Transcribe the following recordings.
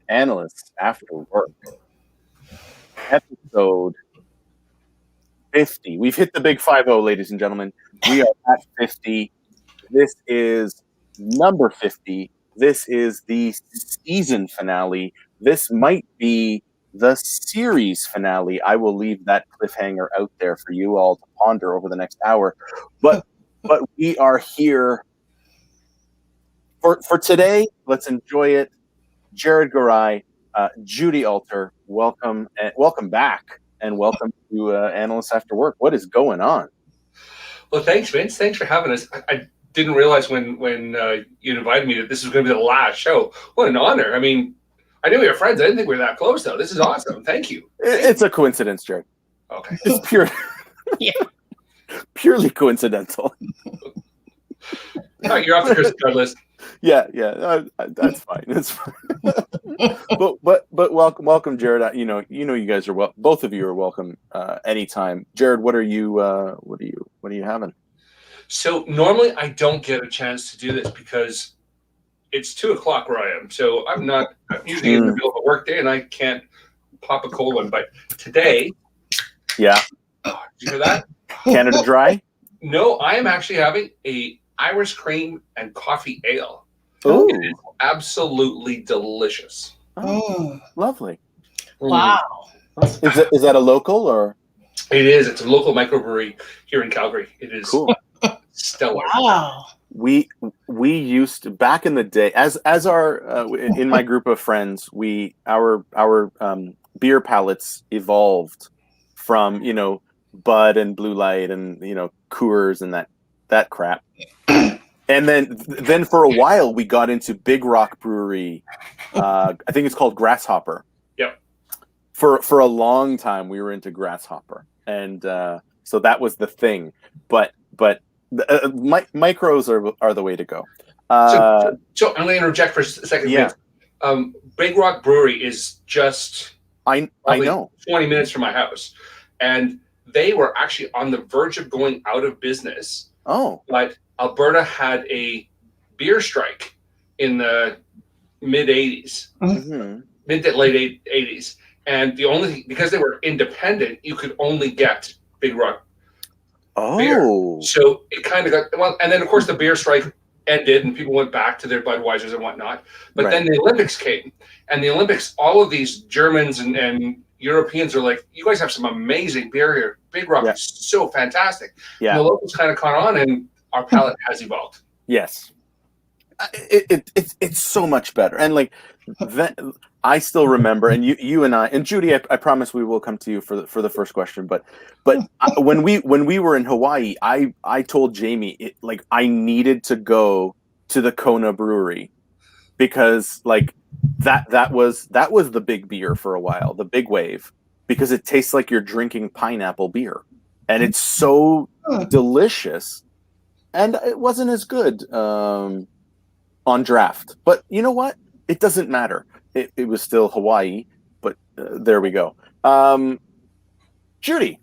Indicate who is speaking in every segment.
Speaker 1: Analysts After Work, episode 50. We've hit the big 50, ladies and gentlemen. We are at 50. This is number 50. This is the season finale. This might be the series finale. I will leave that cliffhanger out there for you all to ponder over the next hour. But we are here for today. Let's enjoy it. Jared Gorai, Judy Alter, welcome back, and welcome to Analysts After Work. What is going on?
Speaker 2: Well, thanks, Vince. Thanks for having us. I didn't realize when you invited me that this was going to be the last show. What an honor. I mean, I knew we were friends. I didn't think we were that close, though. This is awesome. Thank you.
Speaker 1: It's a coincidence, Jared.
Speaker 2: Okay.
Speaker 1: It's purely coincidental.
Speaker 2: No, you're off the Christmas card list.
Speaker 1: Yeah, that's fine. That's fine. but welcome, Jared. You guys are both of you are welcome anytime. Jared, what are you having?
Speaker 2: So normally I don't get a chance to do this because it's 2:00 where I am. So I'm usually in the middle of a work day and I can't pop a cold one. But today,
Speaker 1: yeah.
Speaker 2: Did you hear that?
Speaker 1: Canada Dry?
Speaker 2: No, I am actually having a Irish cream and coffee ale.
Speaker 1: Oh,
Speaker 2: it is absolutely delicious.
Speaker 1: Oh, lovely!
Speaker 3: Wow.
Speaker 1: Is that a local or?
Speaker 2: It is. It's a local microbrewery here in Calgary. It is
Speaker 1: cool.
Speaker 3: Stellar. Wow.
Speaker 1: We used to, back in the day, as our in my group of friends, our beer palettes evolved from Bud and Blue Light and Coors and that crap. And then for a while we got into Big Rock Brewery. I think it's called Grasshopper.
Speaker 2: Yep.
Speaker 1: For a long time we were into Grasshopper, and so that was the thing. But micros are the way to go.
Speaker 2: So I'm going to interject for a second.
Speaker 1: Yeah.
Speaker 2: Big Rock Brewery is just
Speaker 1: I know
Speaker 2: 20 minutes from my house, and they were actually on the verge of going out of business.
Speaker 1: Oh,
Speaker 2: but Alberta had a beer strike in the mid 80s, mid to late 80s, and because they were independent, you could only get Big Rock beer. So it kind of got and then of course the beer strike ended and people went back to their Budweisers and whatnot. But then the Olympics came, and the Olympics, all of these Germans and Europeans are like, you guys have some amazing beer here. Big Rock is so fantastic.
Speaker 1: Yeah.
Speaker 2: And the locals kind of caught on, and our palate has evolved.
Speaker 1: Yes. It's so much better. And like that, I still remember, and you and I and Judy, I promise we will come to you for the first question. But when we were in Hawaii, I told Jamie I needed to go to the Kona Brewery because that was the big beer for a while, the big wave, because it tastes like you're drinking pineapple beer, and it's so delicious. And it wasn't as good on draft, but you know what? It doesn't matter. It was still Hawaii, but there we go. Judy,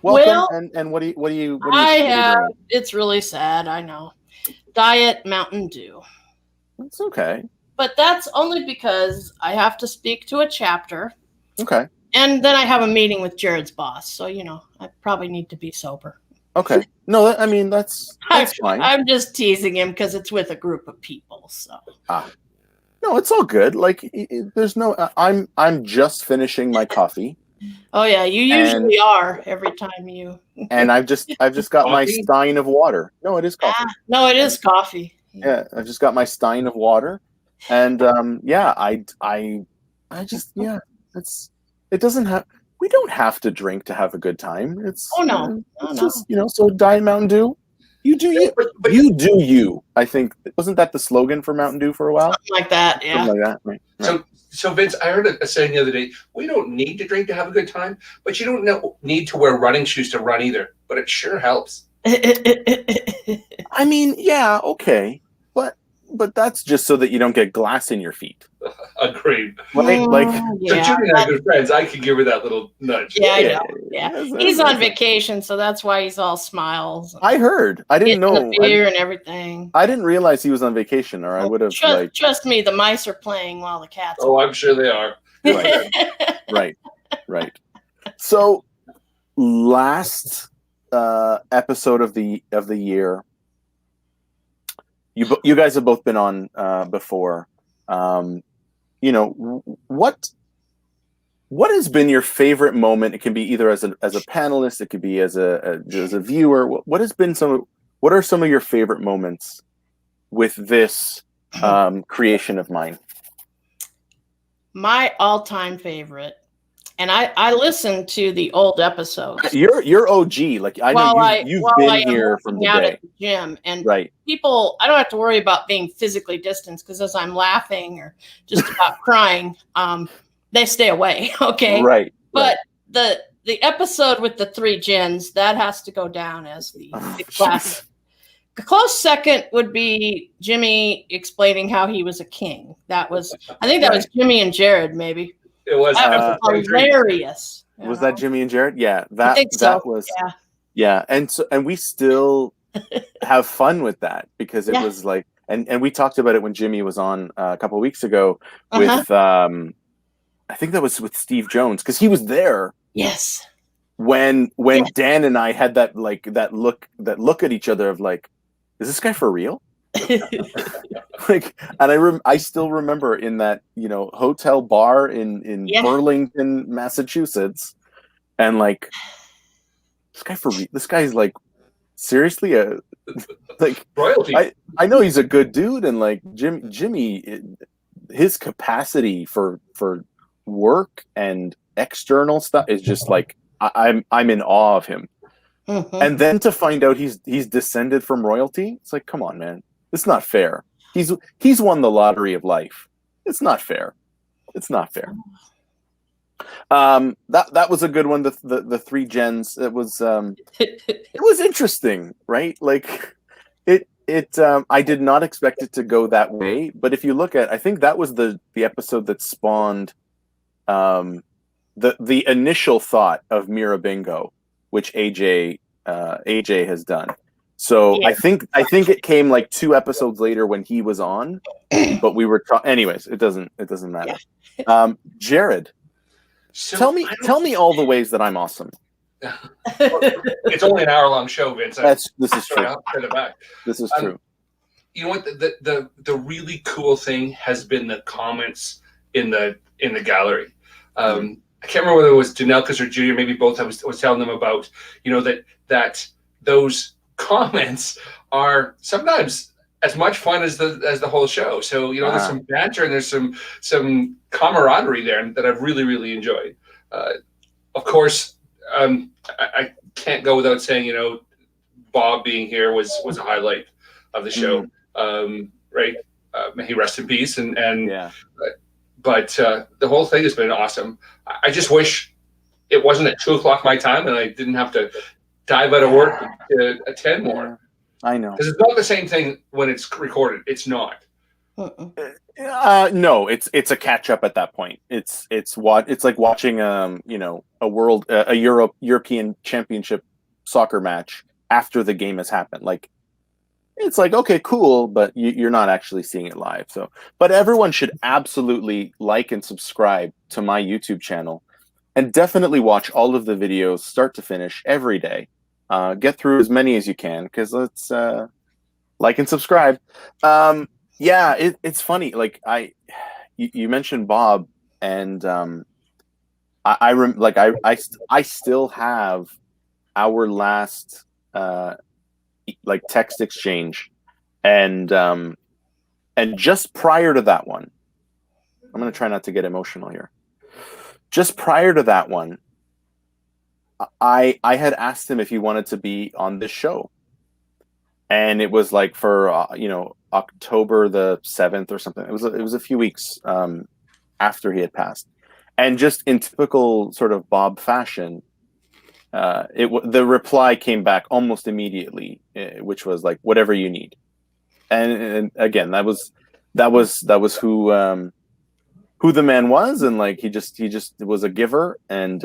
Speaker 1: welcome. And what do you?
Speaker 3: It's really sad. I know. Diet Mountain Dew.
Speaker 1: That's okay.
Speaker 3: But that's only because I have to speak to a chapter.
Speaker 1: Okay.
Speaker 3: And then I have a meeting with Jared's boss, so I probably need to be sober.
Speaker 1: Okay. No, that's fine.
Speaker 3: I'm just teasing him because it's with a group of people. So.
Speaker 1: No, it's all good. There's no. I'm just finishing my coffee.
Speaker 3: Oh yeah, you usually are every time you.
Speaker 1: And I've just got my stein of water. No, it is coffee.
Speaker 3: No, it is coffee.
Speaker 1: Yeah, I've just got my stein of water, and it doesn't have. We don't have to drink to have a good time. It's just So Diet Mountain Dew, you do you. But you do you. I think wasn't that the slogan for Mountain Dew for a while?
Speaker 3: Something like that, yeah.
Speaker 1: Something like that. Right.
Speaker 2: So Vince, I heard a saying the other day: we don't need to drink to have a good time, but you don't need to wear running shoes to run either. But it sure helps.
Speaker 1: I mean, yeah, okay, but but that's just so that you don't get glass in your feet,
Speaker 2: Agreed.
Speaker 1: right? Like,
Speaker 2: So
Speaker 3: yeah,
Speaker 2: Judy and I are good friends. I could give her that little nudge.
Speaker 3: yeah, I
Speaker 1: yeah,
Speaker 3: know. Yeah,
Speaker 1: that's-
Speaker 3: he's
Speaker 1: that's-
Speaker 3: on vacation, so that's why he's all smiles. And
Speaker 1: I heard. I didn't
Speaker 3: getting
Speaker 1: know.
Speaker 3: the beer and everything.
Speaker 1: I didn't realize he was on vacation, or I would have like.
Speaker 3: Trust me, the mice are playing while the cats.
Speaker 2: Oh, I'm sure they are.
Speaker 1: Right, right. So, last episode of the year, you guys have both been on before. You know, what has been your favorite moment? It can be either as a panelist, it could be as a viewer. What are some of your favorite moments with this creation of mine?
Speaker 3: My all-time favorite, and I listened to the old episodes.
Speaker 1: You're OG. Like I know you've been here from the
Speaker 3: out
Speaker 1: day.
Speaker 3: at the gym, and
Speaker 1: Right.
Speaker 3: people, I don't have to worry about being physically distanced because as I'm laughing or just about crying, they stay away. Okay.
Speaker 1: Right.
Speaker 3: But the episode with the 3 gens, that has to go down as the classic. A close second would be Jimmy explaining how he was a king. I think that was Jimmy and Jared, maybe.
Speaker 2: It was
Speaker 3: That was hilarious.
Speaker 1: Was that Jimmy and Jared? Yeah,
Speaker 3: I think so.
Speaker 1: that was. Yeah, and we still have fun with that because it was like, and we talked about it when Jimmy was on a couple of weeks ago with I think that was with Steve Jones because he was there.
Speaker 3: Yes.
Speaker 1: When Dan and I had that look at each other of like, is this guy for real? Like, and I still remember in that hotel bar in Burlington, Massachusetts, and like this guy's like seriously like
Speaker 2: royalty.
Speaker 1: I know he's a good dude, and like Jimmy, his capacity for work and external stuff is just like I'm in awe of him.
Speaker 3: Mm-hmm.
Speaker 1: And then to find out he's descended from royalty, it's like, come on, man, it's not fair. He's won the lottery of life. It's not fair. It's not fair. That was a good one. The 3 gens. It was interesting, right? Like it. I did not expect it to go that way. But if you look at, I think that was the episode that spawned the initial thought of Mira Bingo, which AJ has done. So I think it came like 2 episodes later when he was on, but we were anyways. It doesn't matter. Yeah. Jared,
Speaker 2: So
Speaker 1: tell me all the ways that I'm awesome.
Speaker 2: It's only an hour-long show, Vince.
Speaker 1: This is true. This is true.
Speaker 2: You know what? The really cool thing has been the comments in the gallery. I can't remember whether it was Janelka's or Judy, or maybe both. I was telling them about that those comments are sometimes as much fun as the whole show. So there's some banter and there's some camaraderie there that I've really, really enjoyed. Of course, I can't go without saying Bob being here was a highlight of the show. Right? May he rest in peace. But the whole thing has been awesome. I just wish it wasn't at 2:00 my time and I didn't have to dive out of work to attend more.
Speaker 1: I know.
Speaker 2: Because it's not the same thing when it's recorded. It's not.
Speaker 1: No, it's a catch up at that point. It's like watching a European Championship soccer match after the game has happened. Like it's like, okay, cool, but you're not actually seeing it live. So, but everyone should absolutely like and subscribe to my YouTube channel, and definitely watch all of the videos start to finish every day. Get through as many as you can because let's like and subscribe. Yeah, it's funny. Like you mentioned Bob, and I still have our last like text exchange, and just prior to that one, I'm gonna try not to get emotional here. Just prior to that one, I had asked him if he wanted to be on this show, and it was like for October the 7th or something. It was a few weeks after he had passed, and just in typical sort of Bob fashion, the reply came back almost immediately, which was like, whatever you need. and again, that was who the man was, and like he just was a giver, and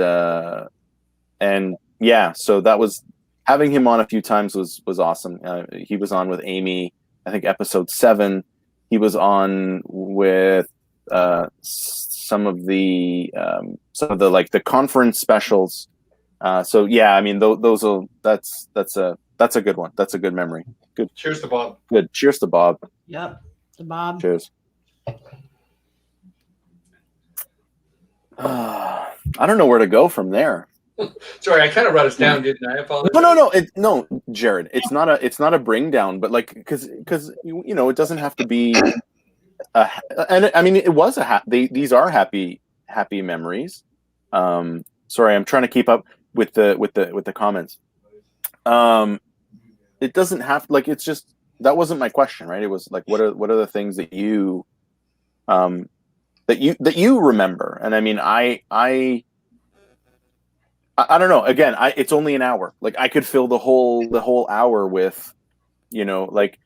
Speaker 1: yeah, so that was having him on a few times was awesome. He was on with Amy, I think episode 7. He was on with some of the like the conference specials. So yeah, I mean that's a good one. That's a good memory. Good.
Speaker 2: Cheers to Bob.
Speaker 1: Good. Cheers to Bob.
Speaker 3: Yep. To Bob.
Speaker 1: Cheers. I don't know where to go from there.
Speaker 2: Sorry, I kind of brought us down, didn't I? I apologize.
Speaker 1: No, Jared. It's not a bring down, but like because it doesn't have to be. And I mean, it was these are happy memories. Sorry, I'm trying to keep up with the comments. It doesn't have like it's just that wasn't my question, right? It was like what are the things that you that you remember? And I mean, I don't know. Again, it's only an hour. Like I could fill the whole hour with, like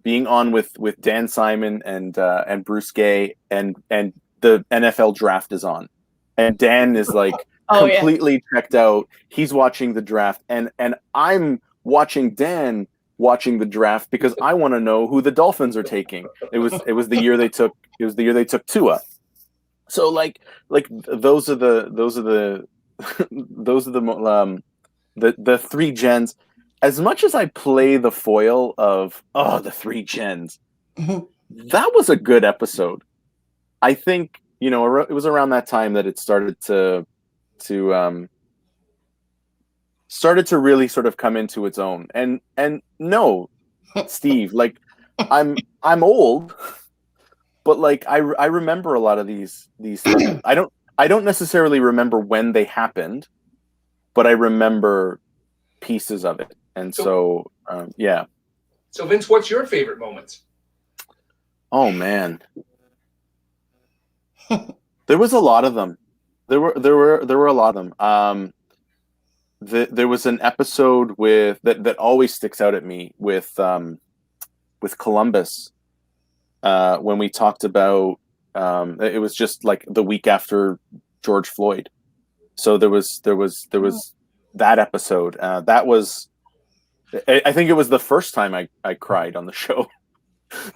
Speaker 1: being on with Dan Simon and Bruce Gay and the NFL draft is on, and Dan is like completely checked out. He's watching the draft, and I'm watching Dan watching the draft because I want to know who the Dolphins are taking. It was the year they took Tua. So like those are the the 3 gens. As much as I play the foil of the 3 gens, that was a good episode. I think it was around that time that it started to really sort of come into its own. And no, Steve, like I'm old, but like I remember a lot of these things. I don't necessarily remember when they happened, but I remember pieces of it. And so yeah.
Speaker 2: So Vince, what's your favorite moments?
Speaker 1: Oh man. There was a lot of them. There were a lot of them. There was an episode with that always sticks out at me with Columbus when we talked about it was just like the week after George Floyd. So there was that episode. That was I think it was the first time I cried on the show.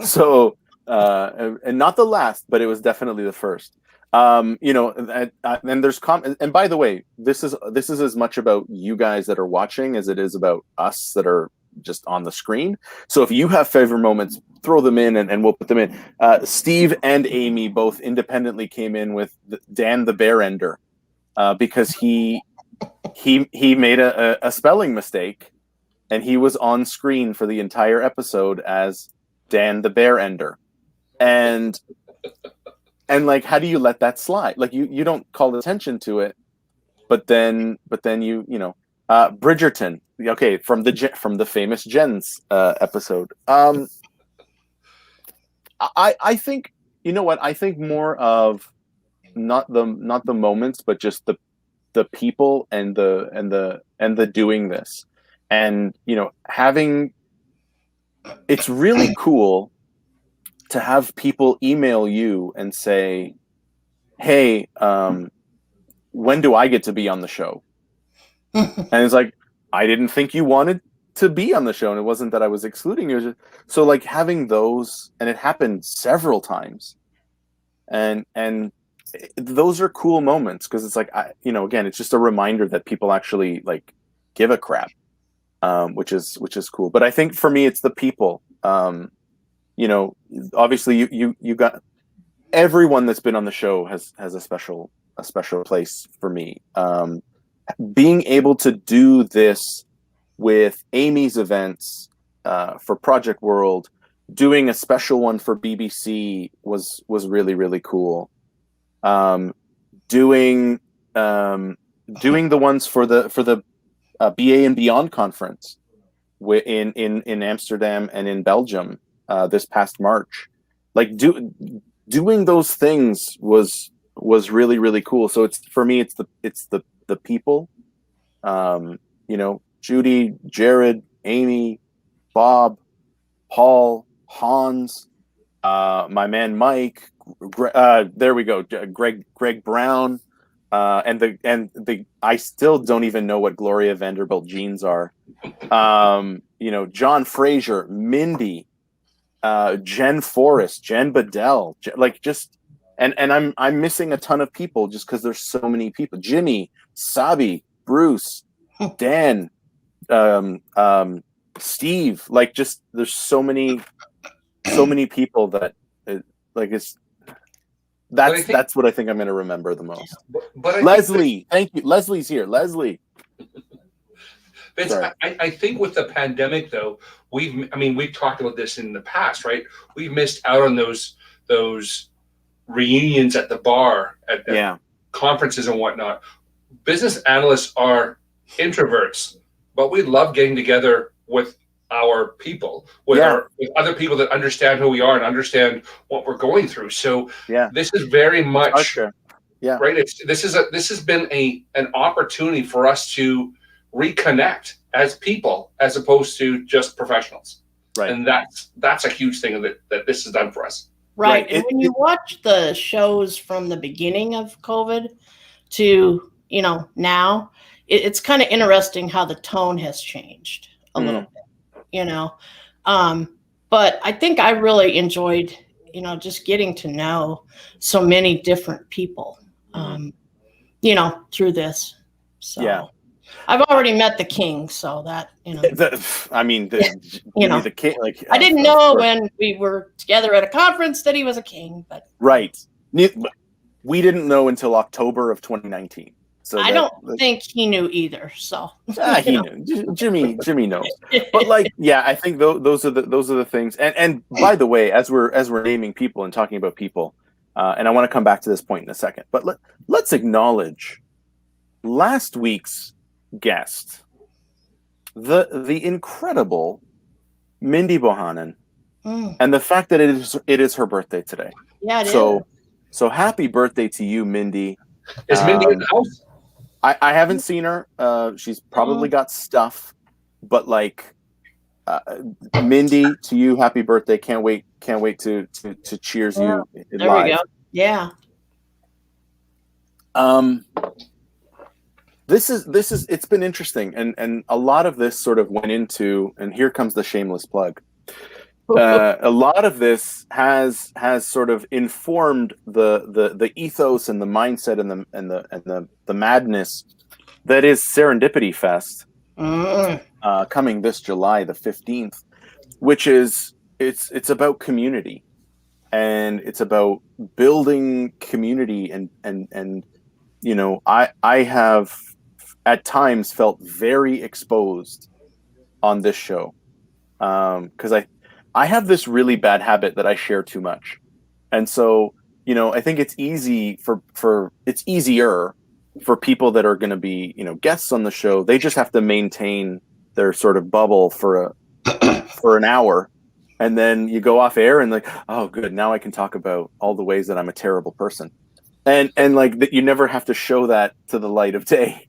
Speaker 1: So and not the last, but it was definitely the first. And there's and by the way, this is as much about you guys that are watching as it is about us that are just on the screen. So if you have favorite moments, throw them in and we'll put them in. Steve and Amy both independently came in with Dan the Bear Ender because he made a spelling mistake and he was on screen for the entire episode as Dan the Bear Ender. And like, how do you let that slide? Like you don't call attention to it, but then Bridgerton. Okay, from the famous Jens episode. I think what I think more of not the moments, but just the people and the doing this, and having. It's really cool to have people email you and say, "Hey, when do I get to be on the show?" And it's like, I didn't think you wanted to be on the show, and it wasn't that I was excluding you. So like having those, and it happened several times, and those are cool moments because it's like again, it's just a reminder that people actually like give a crap, which is cool. But I think for me, it's the people. Obviously you got everyone that's been on the show has a special place for me. Being able to do this with Amy's events for Project World, doing a special one for BBC was really, really cool. Doing the ones for the BA and Beyond conference in Amsterdam and in Belgium this past March, like doing those things was really, really cool. So it's the people, Judy, Jared, Amy, Bob, Paul, Hans, my man Mike, there we go, Greg Brown, and the I still don't even know what Gloria Vanderbilt jeans are. John Fraser, Mindy, Jen Forrest, Jen Bedell, and I'm missing a ton of people just because there's so many people. Jimmy, Sabi, Bruce, Dan, Steve, there's so many people that that's what I think I'm going to remember the most.
Speaker 2: But
Speaker 1: Leslie, thank you. Leslie's here. Leslie.
Speaker 2: Vince, I think with the pandemic, though, we've talked about this in the past, right? We've missed out on those reunions at the bar, at conferences and whatnot. Business analysts are introverts, but we love getting together with our people, with other people that understand who we are and understand what we're going through. So this is very much right. This has been an opportunity for us to reconnect as people as opposed to just professionals. Right. And that's a huge thing that this has done for us.
Speaker 3: Right. And when you watch the shows from the beginning of COVID to, now, it's kind of interesting how the tone has changed a little bit, but I think I really enjoyed, just getting to know so many different people, through this. So I've already met the king, so that,
Speaker 1: the king,
Speaker 3: I didn't know when we were together at a conference that he was a king, but
Speaker 1: right. We didn't know until October of 2019. So
Speaker 3: I don't think he knew either. So
Speaker 1: he knew. Jimmy knows. But I think those are the things. And by the way, as we're naming people and talking about people, and I want to come back to this point in a second, but let's acknowledge last week's guest, the incredible Mindy Bohannon, and the fact that it is her birthday today.
Speaker 3: Yeah, it is.
Speaker 1: So happy birthday to you, Mindy.
Speaker 2: Is Mindy in the house?
Speaker 1: I haven't seen her. She's probably got stuff, but Mindy, to you, happy birthday. Can't wait to cheers you
Speaker 3: there
Speaker 1: live.
Speaker 3: We go. Yeah.
Speaker 1: This is it's been interesting, and a lot of this sort of went into, and here comes the shameless plug. A lot of this has sort of informed the ethos and the mindset and the madness that is Serendipity Fest, coming this July the 15th, which is it's about community, and it's about building community, and I have at times felt very exposed on this show, because I have this really bad habit that I share too much. And so, I think it's easier for people that are going to be, guests on the show. They just have to maintain their sort of bubble for an hour. And then you go off air and oh, good. Now I can talk about all the ways that I'm a terrible person. And that you never have to show that to the light of day.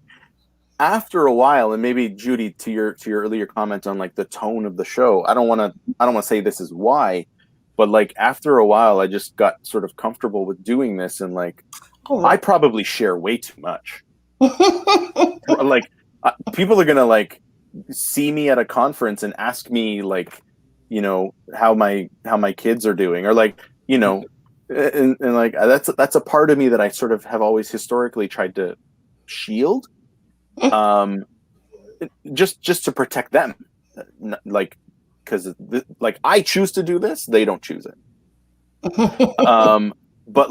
Speaker 1: After a while, and maybe Judy, to your earlier comment on the tone of the show, I don't want to say this is why, but after a while, I just got sort of comfortable with doing this, and I probably share way too much. People are gonna see me at a conference and ask me how my kids are doing, or and that's a part of me that I sort of have always historically tried to shield. Just to protect them, because I choose to do this, they don't choose it. But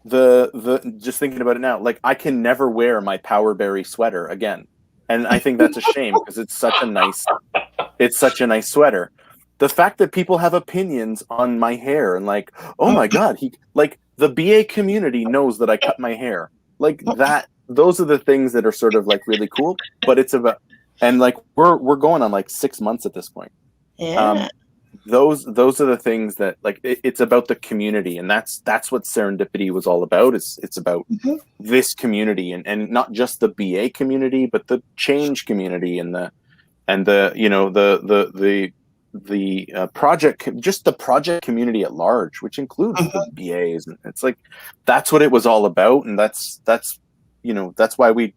Speaker 1: the just thinking about it now, I can never wear my Powerberry sweater again, and I think that's a shame because it's such a nice sweater. The fact that people have opinions on my hair and oh my god, the BA community knows that I cut my hair that. Those are the things that are sort of really cool, but it's about, and we're going on 6 months at this point.
Speaker 3: Yeah.
Speaker 1: Those are the things that it's about the community, and that's what Serendipity was all about. It's about this community, and not just the BA community, but the change community, and the project, just the project community at large, which includes the BAs, and it's like that's what it was all about, and that's why we,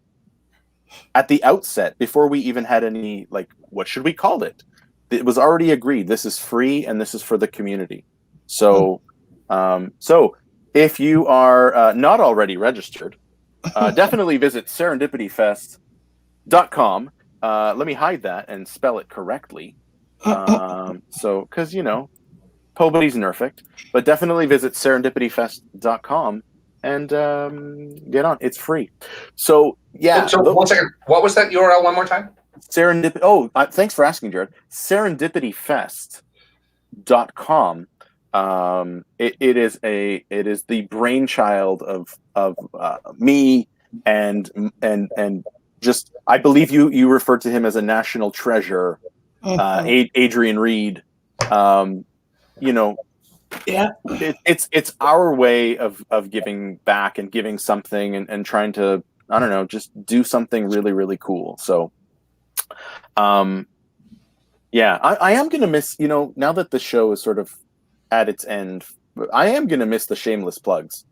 Speaker 1: at the outset, before we even had any, like, what should we call it, it was already agreed this is free and this is for the community. So if you are not already registered, definitely visit serendipityfest.com. Let me hide that and spell it correctly. So, because, nobody's perfect, but definitely visit serendipityfest.com and get on. It's free. So, yeah.
Speaker 2: So 1 second. What was that URL one more time?
Speaker 1: Serendipity. Oh, thanks for asking, Jared. Serendipityfest.com. It is the brainchild of me and just, I believe you referred to him as a national treasure, Adrian Reed. It's our way of giving back and giving something and trying to, I don't know, just do something really, really cool. So I am gonna miss, now that the show is sort of at its end, I am gonna miss the shameless plugs.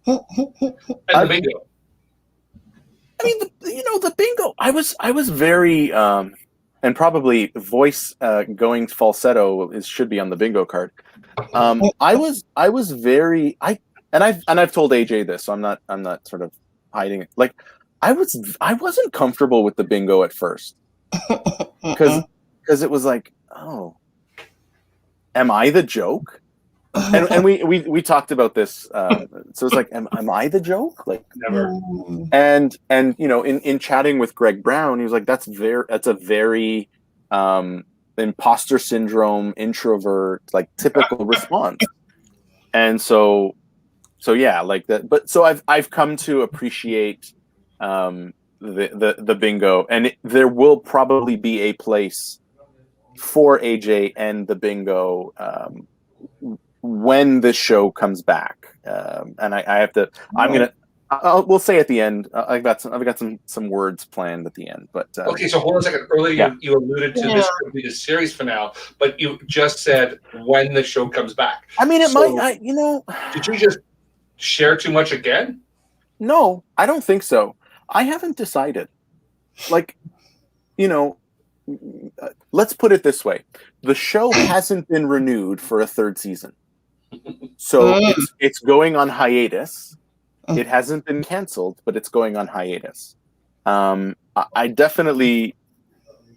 Speaker 2: And the bingo.
Speaker 1: I mean, the bingo. I was very and probably voice going falsetto should be on the bingo card. I was very and I've told AJ this, so I'm not sort of hiding it. Like, I wasn't comfortable with the bingo at first because it was like, oh, am I the joke? And we talked about this. So it's like, am I the joke? Like,
Speaker 2: Never.
Speaker 1: And in chatting with Greg Brown, he was like, that's a very imposter syndrome, introvert, like, typical response. And so yeah, like that. But so I've come to appreciate the bingo, and there will probably be a place for AJ and the bingo when this show comes back. And I have to. We'll say at the end. I've got some words planned at the end. But
Speaker 2: okay, so hold on a second. Earlier, you alluded to this could be the series finale, but you just said when the show comes back.
Speaker 1: I mean, it might.
Speaker 2: Did you just share too much again?
Speaker 1: No, I don't think so. I haven't decided. Like, let's put it this way: the show hasn't been renewed for a third season, so it's going on hiatus. It hasn't been canceled, but it's going on hiatus. I definitely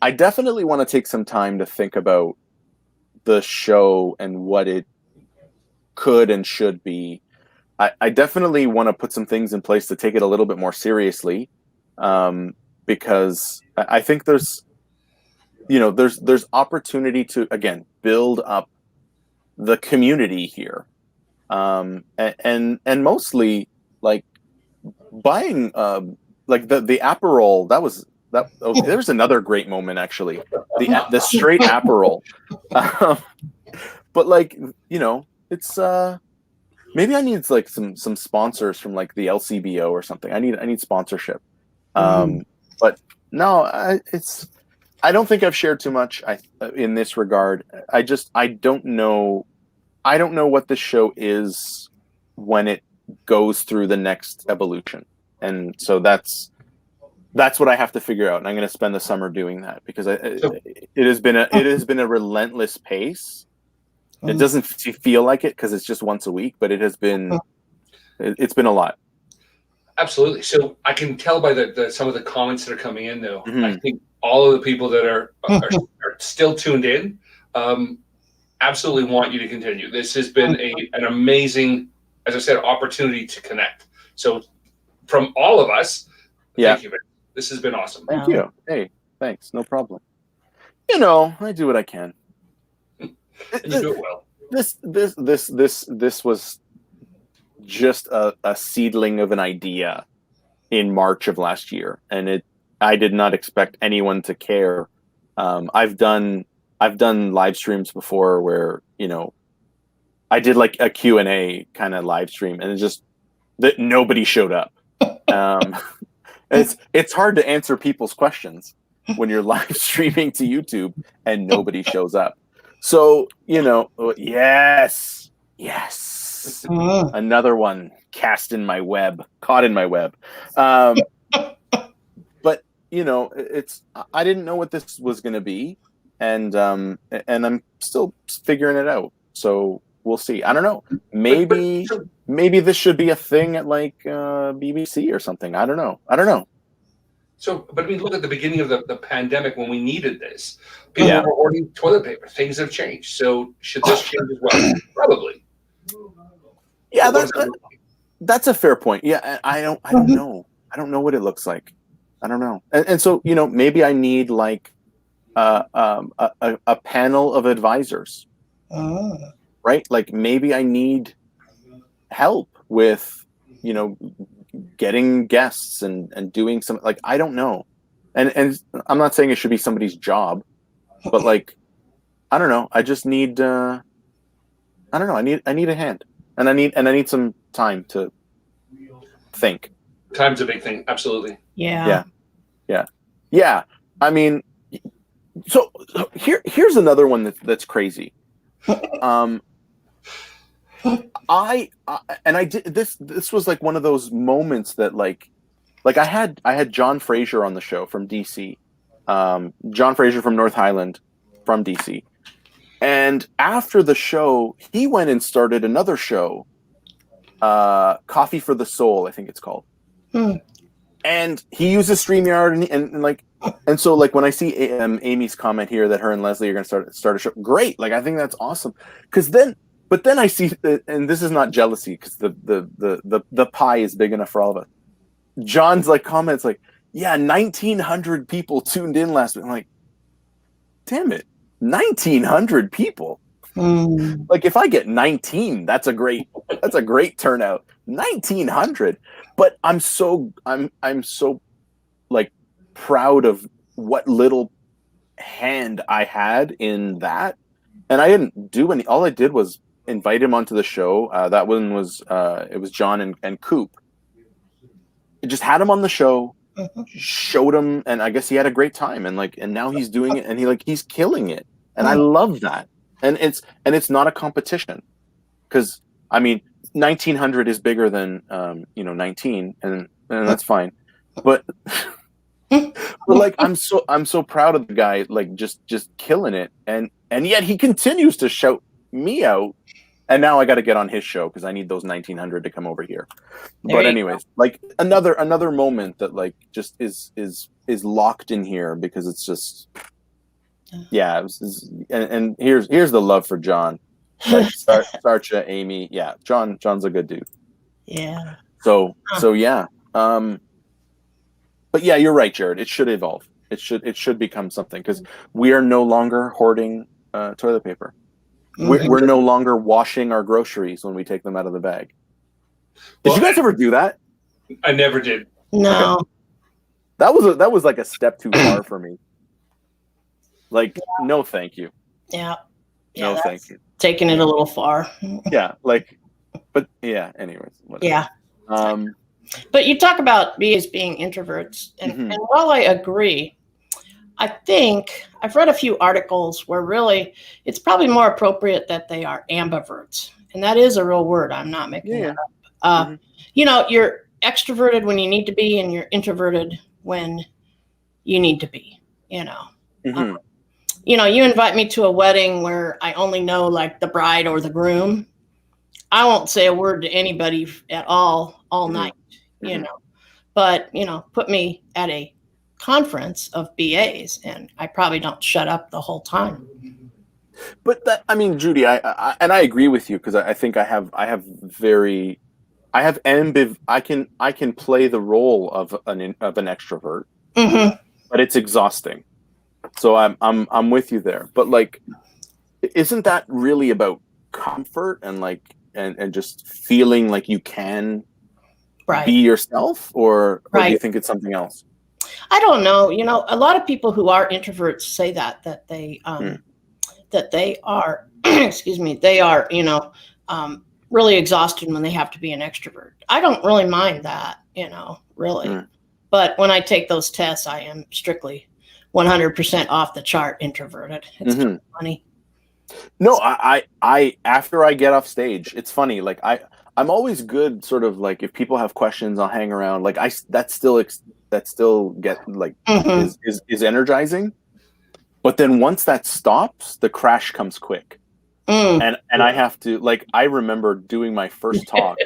Speaker 1: want to take some time to think about the show and what it could and should be. I definitely want to put some things in place to take it a little bit more seriously, because I think there's opportunity to, again, build up the community here, and mostly, like, buying like the Aperol. There's another great moment, actually, the straight Aperol. But, like, it's maybe I need, like, some sponsors from, like, the LCBO or something. I need sponsorship. But no, I don't think I've shared too much in this regard. I don't know what the show is when it goes through the next evolution, and so that's what I have to figure out. And I'm going to spend the summer doing that, because it has been a relentless pace. It doesn't feel like it because it's just once a week, but it's been a lot.
Speaker 2: Absolutely. So I can tell by some of the comments that are coming in, though. I think all of the people that are still tuned in absolutely want you to continue. This has been an amazing, as I said, opportunity to connect. So from all of us, thank you. This has been awesome.
Speaker 1: Thank you. Hey, thanks. No problem. I do what I can.
Speaker 2: And you do it well.
Speaker 1: This was just a seedling of an idea in March of last year, and I did not expect anyone to care. I've done live streams before where I did, like, a Q&A kind of live stream, and it's just that nobody showed up. It's hard to answer people's questions when you're live streaming to YouTube and nobody shows up. So, yes. Another one caught in my web. But I didn't know what this was going to be, and I'm still figuring it out. So we'll see. I don't know. Maybe this should be a thing at like BBC or something. I don't know.
Speaker 2: So, but I mean, look at the beginning of the pandemic when we needed this. People were hoarding toilet paper. Things have changed. So, should this change as well? Probably.
Speaker 1: Yeah, that's a fair point. Yeah, I don't know. I don't know what it looks like. I don't know. And so, maybe I need like a panel of advisors, right? Like maybe I need help with, getting guests and doing some, like, I don't know. And I'm not saying it should be somebody's job, but like, I don't know. I just need, I don't know. I need a hand, and I need some time to think.
Speaker 2: Time's a big thing. Absolutely.
Speaker 3: Yeah.
Speaker 1: I mean, so here's another one that's crazy. I did this. This was like one of those moments that like I had John Fraser on the show from DC, John Fraser from North Highland, from DC, and after the show, he went and started another show, Coffee for the Soul, I think it's called. And he uses StreamYard and so like when I see Amy's comment here that her and Leslie are going to start a show, great. Like I think that's awesome, but then I see, and this is not jealousy because the pie is big enough for all of us. John's like comments like, yeah, 1,900 people tuned in last week. I'm like, damn it, 1,900 people. Like if I get 19, that's a great turnout. 1,900. But I'm so like proud of what little hand I had in that, and I didn't do any. All I did was invite him onto the show. That one was it was John and Coop. I just had him on the show, showed him, and I guess he had a great time. And now he's doing it, and he's killing it, and I love that. And it's not a competition, because I mean 1,900 is bigger than 19, and that's fine. But like I'm so proud of the guy, like just killing it, and yet he continues to shout me out. And now I got to get on his show because I need those 1,900 to come over here. But anyways, like another moment that like just is locked in here because it's just, yeah. And here's the love for John, like Sarcha, Amy, yeah. John's a good dude.
Speaker 3: Yeah.
Speaker 1: So yeah. But yeah, you're right, Jared. It should evolve. It should become something, because we are no longer hoarding toilet paper. We're no longer washing our groceries when we take them out of the bag. Did you guys ever do that?
Speaker 2: I never did.
Speaker 3: No.
Speaker 1: Okay. That was like a step too far for me. Like, no, thank you.
Speaker 3: Yeah.
Speaker 1: No, thank you.
Speaker 3: Taking it a little far.
Speaker 1: Yeah, but yeah. Anyways, whatever.
Speaker 3: Yeah. But you talk about BAs being introverts, and while I agree, I think I've read a few articles where really it's probably more appropriate that they are ambiverts. And that is a real word. I'm not making that up. You're extroverted when you need to be, and you're introverted when you need to be, you invite me to a wedding where I only know like the bride or the groom. I won't say a word to anybody at all night, but, put me at a conference of BAs and I probably don't shut up the whole time.
Speaker 1: But Judy, I agree with you, because I think I can play the role of an extrovert, but it's exhausting. So I'm with you there. But like, isn't that really about comfort and like and just feeling like you can be yourself, or do you think it's something else?
Speaker 3: I don't know. A lot of people who are introverts say that they are, excuse me, they are, really exhausted when they have to be an extrovert. I don't really mind that, really. But when I take those tests, I am strictly 100% off the chart introverted. It's kind of funny.
Speaker 1: No, I after I get off stage, it's funny. Like I'm always good, sort of like if people have questions, I'll hang around. Like that still get like
Speaker 3: Mhm.
Speaker 1: is energizing. But then once that stops, the crash comes quick.
Speaker 3: Mm.
Speaker 1: And I have to, like, I remember doing my first talk,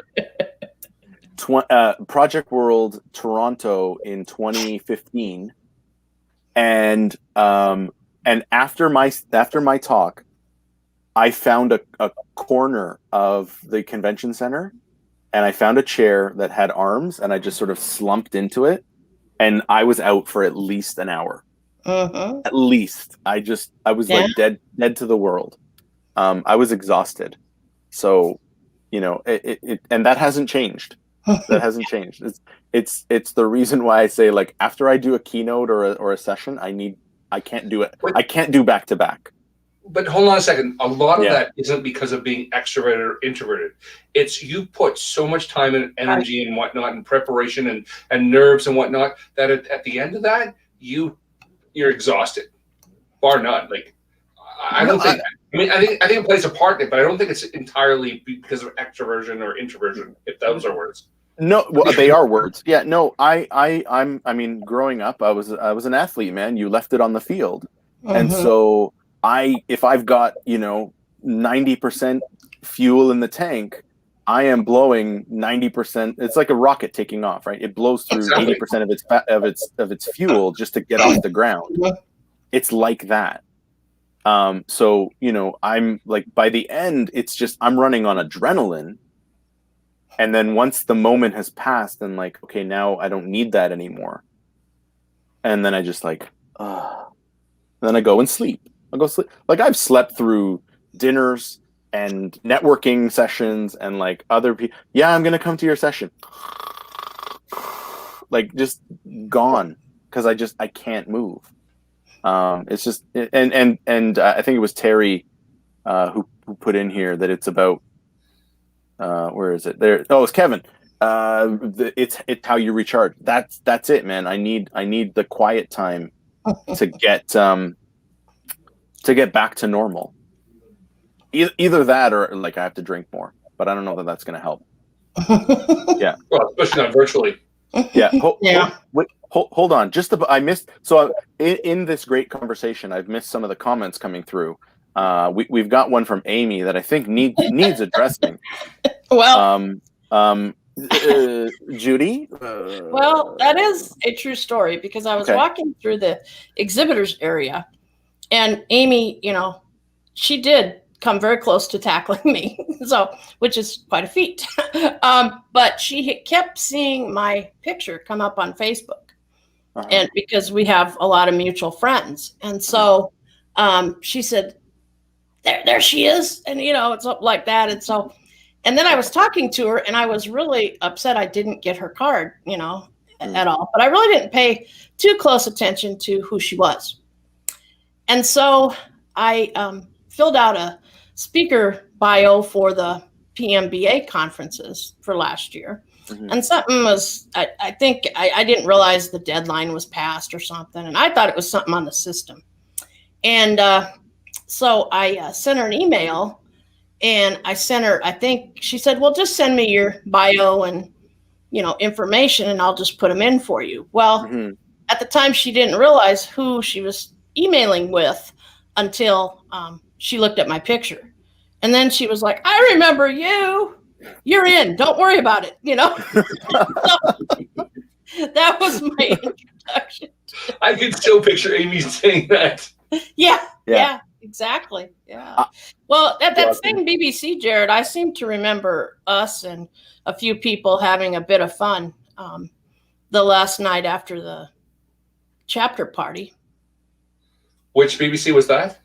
Speaker 1: Project World Toronto in 2015, and after my talk, I found a corner of the convention center, and I found a chair that had arms, and I just sort of slumped into it, and I was out for at least an hour.
Speaker 3: Mhm.
Speaker 1: At least I was
Speaker 3: Yeah.
Speaker 1: like dead to the world. I was exhausted. So, and that hasn't changed. That hasn't changed. It's the reason why I say, like, after I do a keynote or a session, I can't do it. I can't do back to back.
Speaker 2: But hold on a second. A lot of
Speaker 1: Yeah.
Speaker 2: that isn't because of being extroverted or introverted. It's you put so much time and energy and whatnot and preparation and nerves and whatnot that at the end of that, you're exhausted, bar none. Like I don't think. I mean, I think it plays a part in it, but I don't think it's entirely because of extroversion or introversion, if those are words.
Speaker 1: No, well, they are words. Yeah, no, I mean, growing up, I was an athlete, man. You left it on the field. And
Speaker 3: Mhm.
Speaker 1: so if I've got, 90% fuel in the tank, I am blowing 90%. It's like a rocket taking off, right? It blows through
Speaker 2: Exactly.
Speaker 1: 80% of its fuel just to get off the ground. It's like that. So, I'm like, by the end, it's just I'm running on adrenaline. And then once the moment has passed, and like, okay, now I don't need that anymore. And then I just like, then I go and sleep. I'll go sleep. Like, I've slept through dinners and networking sessions and like other people. Yeah, I'm gonna come to your session. Like, just gone because I can't move. It's just and I think it was Terry who put in here that it's about where is it there? Oh, it's Kevin. It's how you recharge. That's it, man. I need the quiet time to get back to normal. Either that or like I have to drink more, but I don't know that that's going to help. Yeah.
Speaker 2: Well, especially not virtually.
Speaker 1: Yeah.
Speaker 3: Yeah.
Speaker 1: Hold on. I missed. So in this great conversation, I've missed some of the comments coming through. We've got one from Amy that I think needs addressing.
Speaker 3: Well,
Speaker 1: Judy.
Speaker 3: well, that is a true story because I was walking through the exhibitors area, and Amy, she did come very close to tackling me, so which is quite a feat. But she kept seeing my picture come up on Facebook, and because we have a lot of mutual friends, and so she said, "There she is," and it's up like that, and so. And then I was talking to her, and I was really upset I didn't get her card, at all. But I really didn't pay too close attention to who she was. And so I filled out a speaker bio for the PMBA conferences for last year. Mm-hmm. And something was, I think I didn't realize the deadline was passed or something. And I thought it was something on the system. And so I sent her an email. And I sent her, I think she said, well, just send me your bio and, information and I'll just put them in for you. Well, at the time she didn't realize who she was emailing with until she looked at my picture. And then she was like, I remember you. You're in. Don't worry about it. So, that was my introduction.
Speaker 2: I could still picture Amy saying that.
Speaker 3: Yeah. Exactly. Yeah. Well, that same BBC, Jared, I seem to remember us and a few people having a bit of fun the last night after the chapter party.
Speaker 2: Which BBC was that?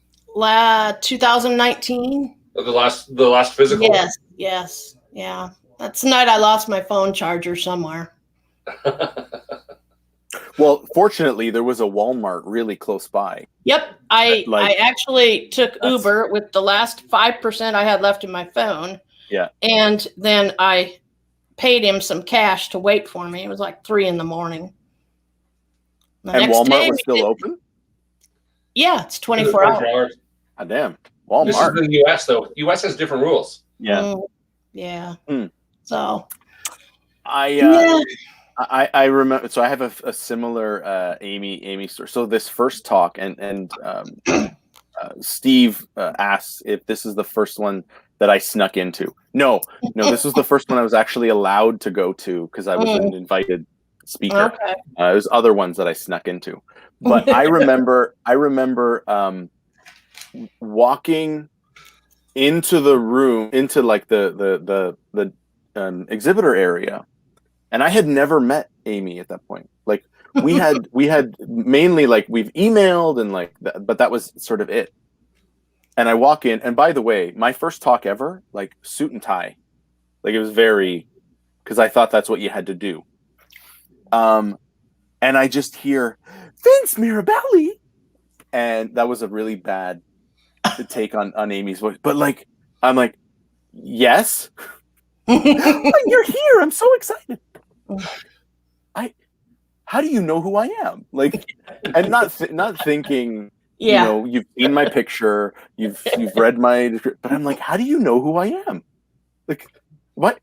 Speaker 3: 2019.
Speaker 2: The last physical.
Speaker 3: Yes. Yeah. That's the night I lost my phone charger somewhere.
Speaker 1: Well, fortunately, there was a Walmart really close by.
Speaker 3: Yep. I actually took Uber with the last 5% I had left in my phone.
Speaker 1: Yeah.
Speaker 3: And then I paid him some cash to wait for me. It was like 3 a.m. And Walmart
Speaker 1: was still open?
Speaker 3: Yeah, it's 24 hours.
Speaker 1: Ah, damn.
Speaker 2: This is
Speaker 1: Walmart.
Speaker 2: the U.S. though. U.S. has different rules.
Speaker 1: Yeah.
Speaker 3: Yeah.
Speaker 1: Mm.
Speaker 3: So
Speaker 1: I remember. So I have a similar Amy story. So this first talk, and Steve asks if this is the first one that I snuck into. No, this was the first one I was actually allowed to go to because I was an invited speaker.
Speaker 3: Okay.
Speaker 1: There's other ones that I snuck into, but I remember walking into the room, into like the exhibitor area, and I had never met Amy at that point. Like we had mainly like we've emailed and like, but that was sort of it. And I walk in, and by the way, my first talk ever, like suit and tie, like it was very, because I thought that's what you had to do. And I just hear Vince Mirabelli, and that was a really bad take on Amy's voice. But like, I'm like, yes, you're here. I'm so excited. How do you know who I am? Like, and not thinking.
Speaker 3: Yeah.
Speaker 1: You know, you've seen my picture, you've read my, but I'm like, how do you know who I am? Like, what?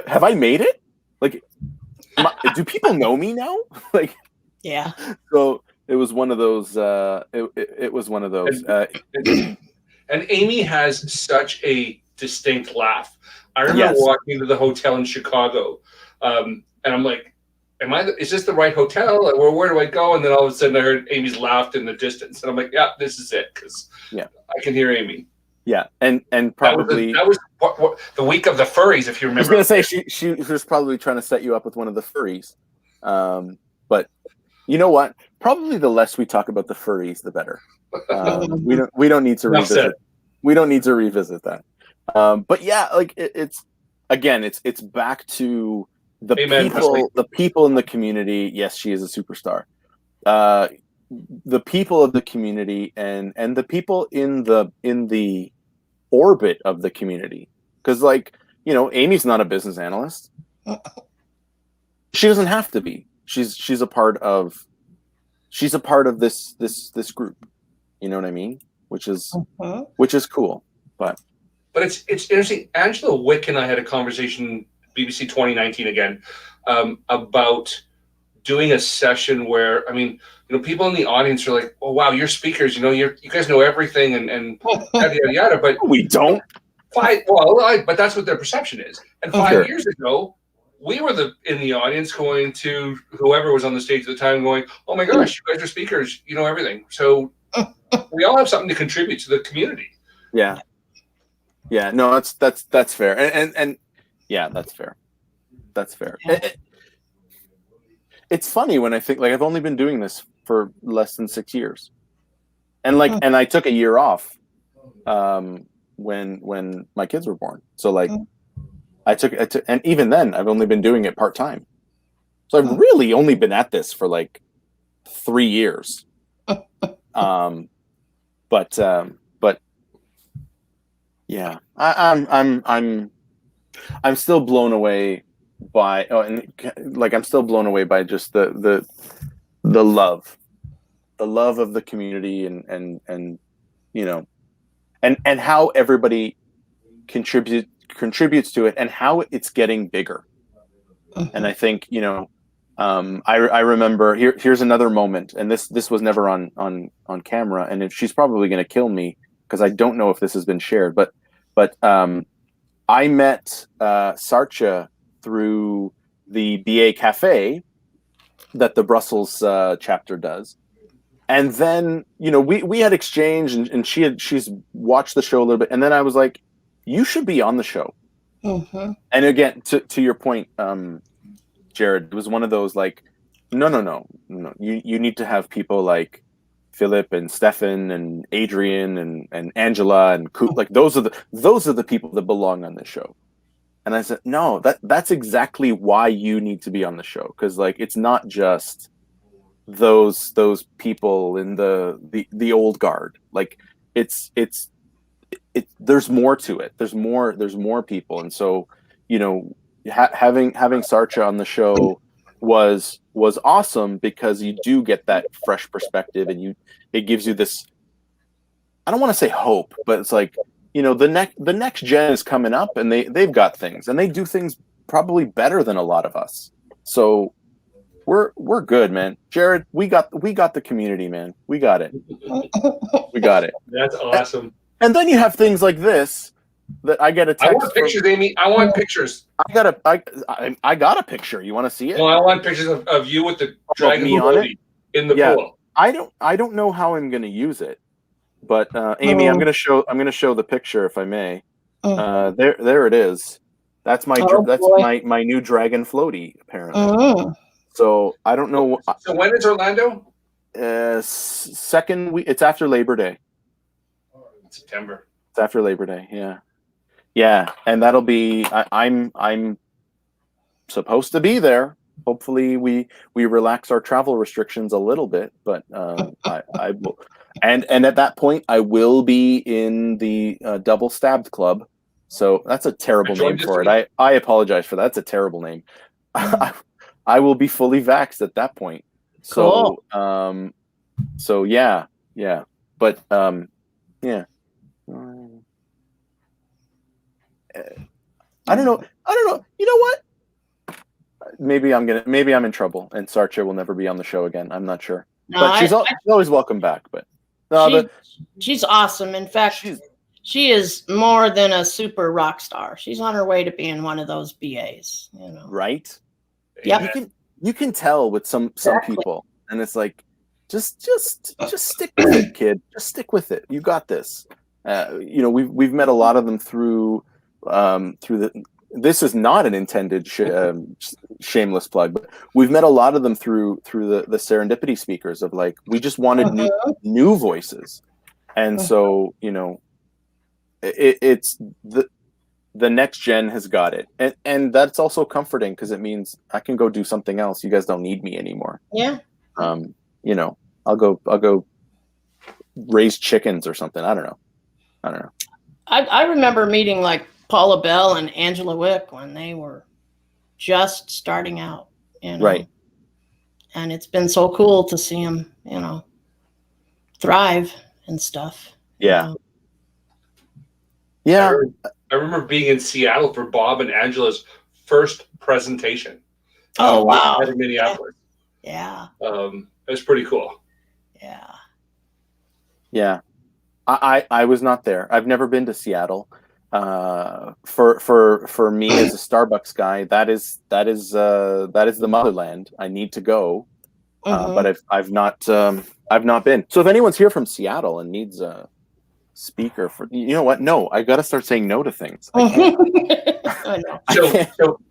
Speaker 1: Have I made it? Like, do people know me now? Like,
Speaker 3: yeah.
Speaker 1: So it was one of those. It was one of those.
Speaker 2: And Amy has such a distinct laugh. I remember walking into the hotel in Chicago, and I'm like, is this the right hotel? Where do I go? And then all of a sudden I heard Amy's laugh in the distance. And I'm like, yeah, this is it. Because I can hear Amy.
Speaker 1: Yeah. And probably.
Speaker 2: That was the week of the furries, if you remember.
Speaker 1: I was going to say, she was probably trying to set you up with one of the furries. But you know what? Probably the less we talk about the furries, the better. We don't need to revisit. We don't need to revisit that. But yeah, like it's back to the people in the community. Yes, she is a superstar. The people of the community and the people in the orbit of the community. Because like, you know, Amy's not a business analyst. She doesn't have to be. She's a part of this group. You know what I mean? Which is cool. But
Speaker 2: it's interesting. Angela Wick and I had a conversation, BBC 2019 again, about doing a session where, I mean, you know, people in the audience are like, "Oh wow, you're speakers. You know, you guys know everything," and yada yada yada. But
Speaker 1: we don't.
Speaker 2: But that's what their perception is. And 5 years ago, we were in the audience going to whoever was on the stage at the time, going, "Oh my gosh, you guys are speakers. You know everything." So we all have something to contribute to the community.
Speaker 1: Yeah. Yeah. No, that's fair. And yeah, that's fair. That's fair.
Speaker 3: Yeah.
Speaker 1: It's funny when I think, like, I've only been doing this for less than 6 years, and like, and I took a year off when my kids were born. So like, I took, and even then, I've only been doing it part time. So I've really only been at this for like 3 years. But yeah, I'm still blown away by I'm still blown away by just the love of the community and you know and how everybody contributes to it and how it's getting bigger. And I think, you know, I remember here's another moment, and this was never on camera, and she's probably going to kill me because I don't know if this has been shared, but I met Sarcha through the BA Cafe that the Brussels chapter does. And then, you know, we had exchanged, and she's watched the show a little bit, and then I was like, you should be on the show. And again, to your point, Jared, it was one of those like, no. You need to have people like Philip and Stefan and Adrian and Angela and like those are the people that belong on this show. And I said, no, that's exactly why you need to be on the show, because like it's not just those people in the old guard. Like it's there's more to it. There's more people, and so, you know, having Sarcha on the show was awesome because you do get that fresh perspective, and it gives you this I don't want to say hope, but it's like, the next gen is coming up, and they've got things, and they do things probably better than a lot of us. So we're good, man. Jared, we got the community, man. We got it. We got it.
Speaker 2: That's awesome.
Speaker 1: And then you have things like this that I get a text.
Speaker 2: I want pictures, Amy. I want pictures.
Speaker 1: I got a picture. You want to see it?
Speaker 2: Well, I want pictures of you with the dragon
Speaker 1: me on it?
Speaker 2: in the
Speaker 1: Yeah.
Speaker 2: pool.
Speaker 1: I don't know how I'm going to use it, but Amy, I'm going to show the picture if I may. There it is. That's my my new dragon floaty apparently. So I don't know.
Speaker 2: So when is Orlando?
Speaker 1: Second week. It's after Labor Day.
Speaker 2: September.
Speaker 1: It's after Labor Day. Yeah, and that'll be. I'm supposed to be there. Hopefully, we relax our travel restrictions a little bit, but I will. And at that point, I will be in the Double Stabbed Club. So that's a terrible name for it. I apologize for that. That's a terrible name. I will be fully vaxxed at that point. So
Speaker 3: Cool.
Speaker 1: So yeah. But yeah. I don't know. You know what? Maybe I'm in trouble, and Sarcha will never be on the show again. I'm not sure.
Speaker 3: No,
Speaker 1: but she's always welcome back. But no,
Speaker 3: she's awesome. In fact, she is more than a super rock star. She's on her way to being one of those BAs.
Speaker 1: Right?
Speaker 3: Yeah.
Speaker 1: You can tell with some people, and it's like, just stick with it, kid. Just stick with it. You got this. We've met a lot of them through the. This is not an intended shameless plug, but we've met a lot of them through the serendipity speakers of like, we just wanted new voices. And so, it's the next gen has got it. And that's also comforting because it means I can go do something else. You guys don't need me anymore.
Speaker 3: Yeah.
Speaker 1: I'll go raise chickens or something. I don't know.
Speaker 3: I remember meeting like Paula Bell and Angela Wick when they were just starting out,
Speaker 1: Right.
Speaker 3: And it's been so cool to see them, thrive and stuff.
Speaker 1: Yeah. Yeah.
Speaker 2: I remember being in Seattle for Bob and Angela's first presentation.
Speaker 3: Oh, wow.
Speaker 2: In Minneapolis.
Speaker 3: Yeah.
Speaker 2: It was pretty cool.
Speaker 3: Yeah.
Speaker 1: Yeah. I was not there. I've never been to Seattle. For me as a Starbucks guy, that is the motherland. I need to go, but I've not been. So if anyone's here from Seattle and needs a speaker for, you know what? No, I got to start saying no to things. I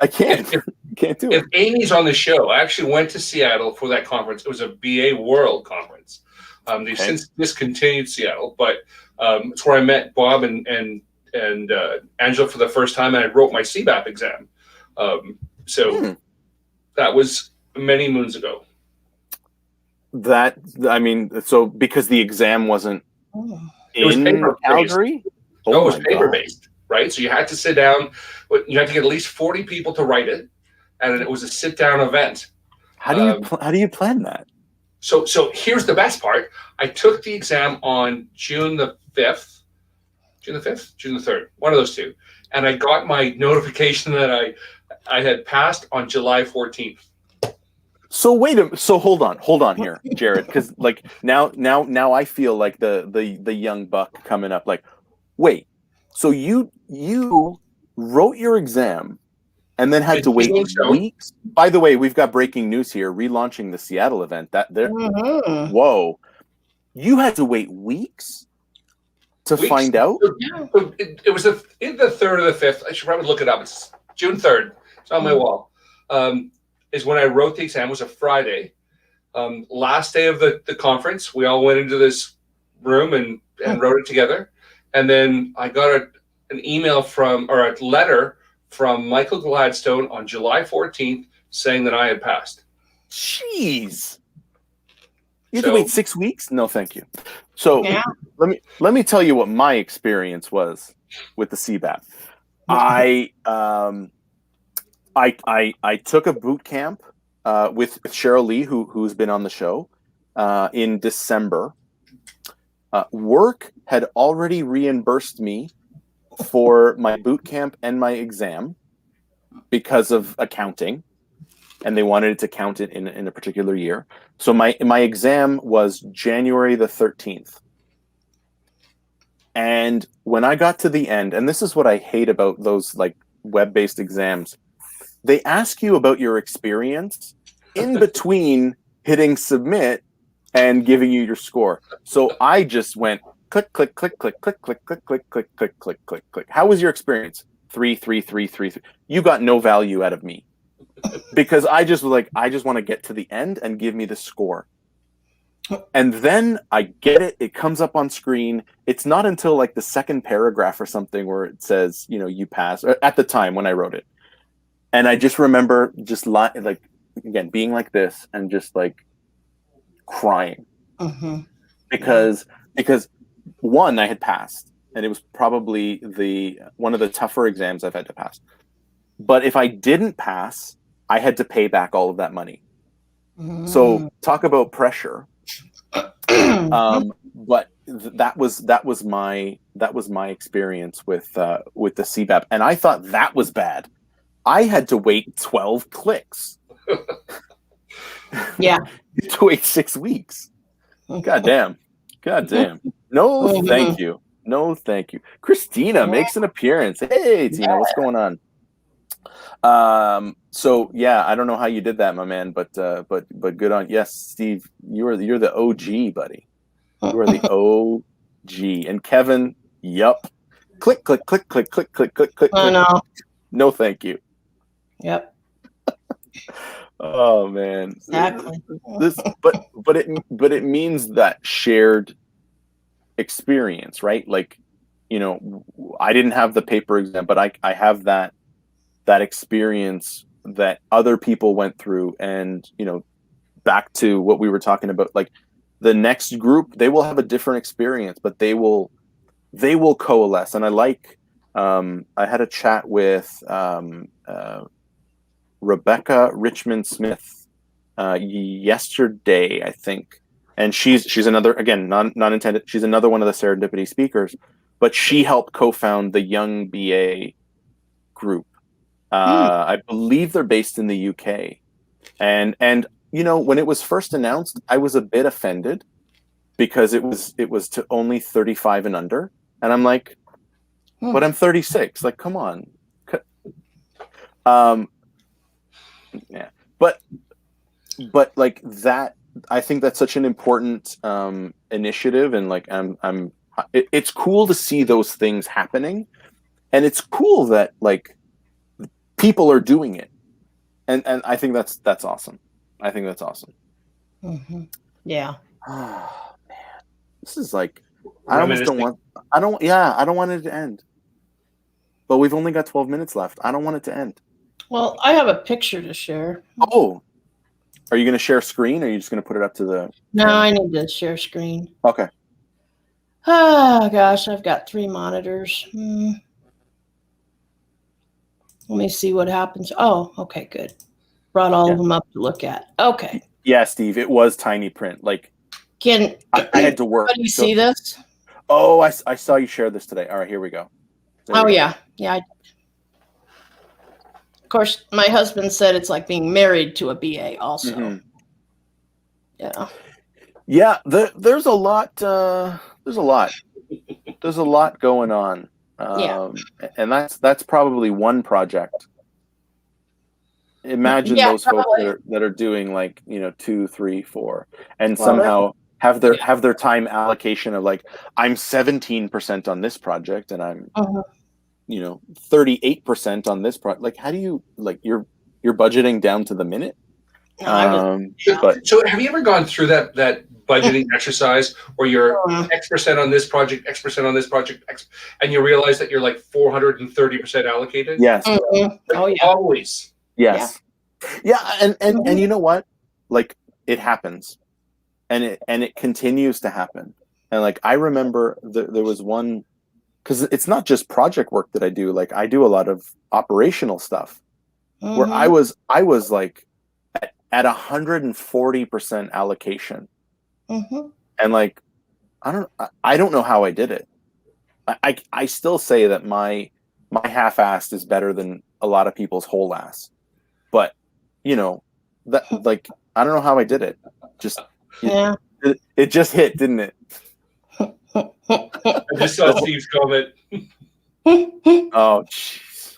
Speaker 1: can't do it.
Speaker 2: If Amy's on the show, I actually went to Seattle for that conference. It was a BA World conference. They've since discontinued Seattle, but it's where I met Bob and Angela for the first time, and I wrote my CBAP exam. That was many moons ago.
Speaker 1: So because the exam wasn't in Calgary?
Speaker 2: No, it was paper-based, right? So you had to sit down. You had to get at least 40 people to write it, and it was a sit-down event.
Speaker 1: How do you plan that?
Speaker 2: So here's the best part. I took the exam on June the 5th, June the 3rd, one of those two. And I got my notification that I had passed on July 14th.
Speaker 1: So hold on here, Jared, because like now I feel like the young buck coming up. Like, wait, so you wrote your exam and then had to wait weeks? By the way, we've got breaking news here, relaunching the Seattle event. Whoa. You had to wait weeks to find out?
Speaker 2: It was in the 3rd or the 5th. I should probably look it up. It's June 3rd. It's on my wall. Is when I wrote the exam. It was a Friday. Last day of the conference, we all went into this room and wrote it together. And then I got an email or a letter from Michael Gladstone on July 14th saying that I had passed.
Speaker 1: Jeez. You have to wait 6 weeks? No, thank you. So let me tell you what my experience was with the CBAP. I took a boot camp with Cheryl Lee, who's been on the show in December. Work had already reimbursed me for my boot camp and my exam because of accounting, and they wanted to count it in a particular year. So my exam was January the 13th. And when I got to the end, and this is what I hate about those like web-based exams, they ask you about your experience in between hitting submit and giving you your score. So I just went click, click, click, click, click, click, click, click, click, click, click, click, click. How was your experience? 3, 3, 3, 3, 3. You got no value out of me because I just was like, I just want to get to the end and give me the score. And then I get it. It comes up on screen. It's not until like the second paragraph or something where it says, you know, you pass, at the time when I wrote it. And I just remember just like, again, being like this and just like crying because one, I had passed, and it was probably one of the tougher exams I've had to pass. But if I didn't pass, I had to pay back all of that money. So talk about pressure. But that was my experience with the CBAP, and I thought that was bad. I had to wait 12 clicks.
Speaker 3: Yeah.
Speaker 1: To wait 6 weeks. God damn. No, thank you. No, thank you. Christina makes an appearance. Hey, Tina, what's going on? So yeah, I don't know how you did that, my man, but good on. Yes, Steve, you're the OG, buddy. You are the OG. And Kevin, yup. Click, click, click, click, click, click, click, click.
Speaker 3: Oh, no.
Speaker 1: No, thank you.
Speaker 3: Yep.
Speaker 1: Oh man.
Speaker 3: Exactly.
Speaker 1: But it means that shared experience, right? Like, you know, I didn't have the paper exam, but I have that experience that other people went through. And, you know, back to what we were talking about, like the next group, they will have a different experience, but they will coalesce. And I had a chat with Rebecca Richmond Smith yesterday, I think, and she's another, again, not intended. She's another one of the Serendipity speakers, but she helped co-found the Young BA group. I believe they're based in the UK, and you know, when it was first announced, I was a bit offended because it was to only 35 and under, and I'm like, but I'm 36. Like, come on. Yeah, but like that, I think that's such an important initiative, and like it's cool to see those things happening, and it's cool that like people are doing it, and I think that's awesome. I think that's awesome.
Speaker 3: Yeah.
Speaker 1: Oh man, this is like I don't want it to end. But we've only got 12 minutes left. I don't want it to end.
Speaker 3: Well, I have a picture to share.
Speaker 1: Oh, are you going to share screen, or are you just going to put it up to the?
Speaker 3: No, I need to share screen.
Speaker 1: Okay.
Speaker 3: Oh gosh, I've got 3 monitors. Let me see what happens. Oh, okay, good. Brought all of them up to look at. Okay.
Speaker 1: Yeah, Steve, it was tiny print. Like, I had to work.
Speaker 3: Can you see this?
Speaker 1: Oh, I saw you share this today. All right, here we go.
Speaker 3: Yeah. Of course, my husband said it's like being married to a BA also. Yeah.
Speaker 1: Yeah, there's a lot. There's a lot going on. And that's probably one project. Imagine those folks that are doing like, you know, 2, 3, 4, and somehow have their time allocation of like, I'm 17% on this project, and I'm you know, 38% on this project. Like, how do you, like, you're budgeting down to the minute?
Speaker 2: So have you ever gone through that budgeting exercise where you're X% on this project, X% on this project, and you realize that you're like 430% allocated?
Speaker 1: Yes.
Speaker 2: Always.
Speaker 1: Yes. Yeah. And you know what? Like, it happens, and it continues to happen. And like, I remember there was one, because it's not just project work that I do. Like, I do a lot of operational stuff where I was like at 140% allocation. And like, I don't know how I did it. I still say that my half-assed is better than a lot of people's whole ass. But that, like, I don't know how I did it. Just
Speaker 3: Yeah.
Speaker 1: it just hit, didn't it?
Speaker 2: I just saw Steve's comment.
Speaker 1: Oh, jeez.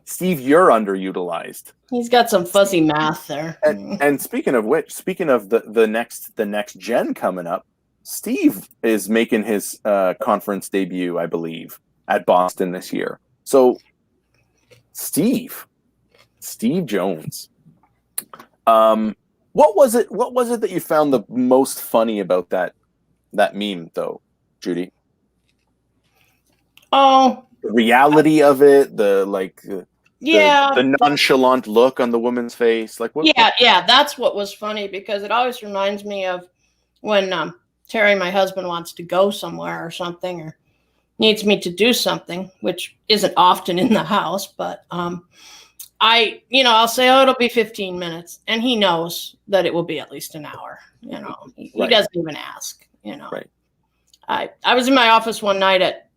Speaker 1: Steve, you're underutilized.
Speaker 3: He's got some fuzzy math there.
Speaker 1: And speaking of which, speaking of the next gen coming up, Steve is making his conference debut, I believe, at Boston this year. So, Steve Jones. What was it that you found the most funny about that meme, though, Judy?
Speaker 3: Oh,
Speaker 1: The reality of it, the nonchalant look on the woman's face, like what?
Speaker 3: Yeah, that's what was funny, because it always reminds me of when Terry, my husband, wants to go somewhere or something, or needs me to do something, which isn't often in the house, but I'll say, oh, it'll be 15 minutes, and he knows that it will be at least an hour. He
Speaker 1: Right.
Speaker 3: doesn't even ask.
Speaker 1: Right.
Speaker 3: I was in my office one night at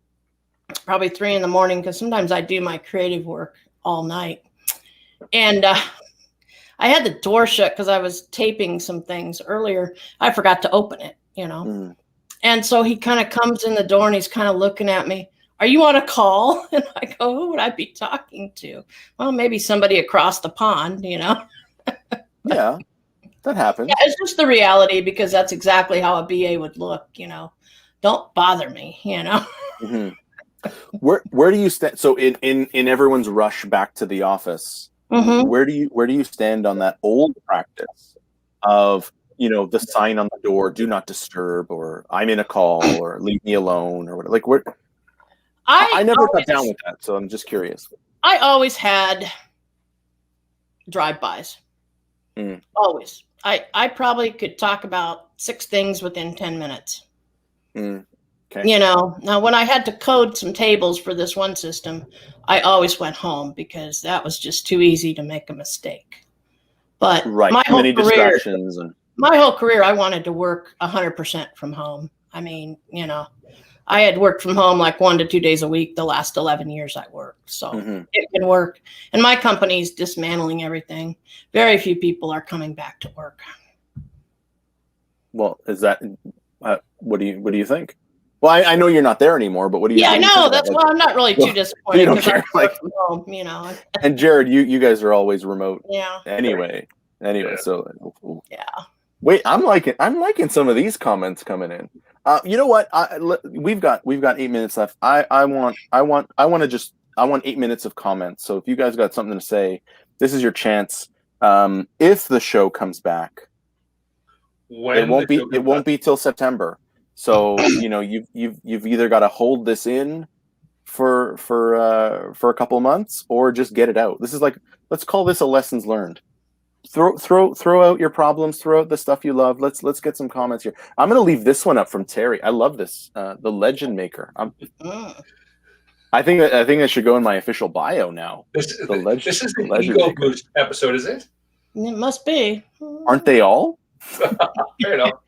Speaker 3: probably 3 a.m, because sometimes I do my creative work all night, and I had the door shut because I was taping some things earlier. I forgot to open it, and so he kind of comes in the door and he's kind of looking at me. Are you on a call? And I go, who would I be talking to? Well, maybe somebody across the pond,
Speaker 1: Yeah, that happens.
Speaker 3: Yeah, it's just the reality, because that's exactly how a BA would look. Don't bother me.
Speaker 1: Mm-hmm. Where do you stand? So in everyone's rush back to the office,
Speaker 3: Mm-hmm.
Speaker 1: where do you stand on that old practice of the sign on the door, "Do not disturb," or "I'm in a call," or "Leave me alone," or whatever? Like, where I never got down with that, so I'm just curious.
Speaker 3: I always had drive-bys. Always. I probably could talk about 6 things within 10 minutes.
Speaker 1: Okay.
Speaker 3: Now when I had to code some tables for this one system, I always went home, because that was just too easy to make a mistake. But
Speaker 1: Right.
Speaker 3: my whole
Speaker 1: Many
Speaker 3: career,
Speaker 1: distractions
Speaker 3: my whole career, I wanted to work 100% from home. I mean, I had worked from home like 1 to 2 days a week the last 11 years I worked. So it can work. And my company's dismantling everything. Very few people are coming back to work.
Speaker 1: Well, is that what do you think? Well, I know you're not there anymore, but what do you?
Speaker 3: Yeah,
Speaker 1: what do
Speaker 3: I
Speaker 1: you
Speaker 3: know.
Speaker 1: think
Speaker 3: That's
Speaker 1: about,
Speaker 3: why I'm not really too disappointed.
Speaker 1: you don't care,
Speaker 3: I work from home,
Speaker 1: And Jared, you guys are always remote.
Speaker 3: Yeah.
Speaker 1: Anyway,
Speaker 2: Yeah.
Speaker 1: so
Speaker 3: Yeah.
Speaker 1: Wait, I'm liking some of these comments coming in. You know what? We've got 8 minutes left. I want 8 minutes of comments. So if you guys got something to say, this is your chance. If the show comes back, it won't be till September. So you've either got to hold this in for a couple of months, or just get it out. This is like, let's call this a lessons learned. Throw out your problems, throw out the stuff you love. Let's get some comments here. I'm going to leave this one up from Terry. I love this. The Legend Maker. I think that should go in my official bio now.
Speaker 2: This is the Ego Boost episode, is it?
Speaker 3: It must be.
Speaker 1: Aren't they all?
Speaker 2: Fair enough.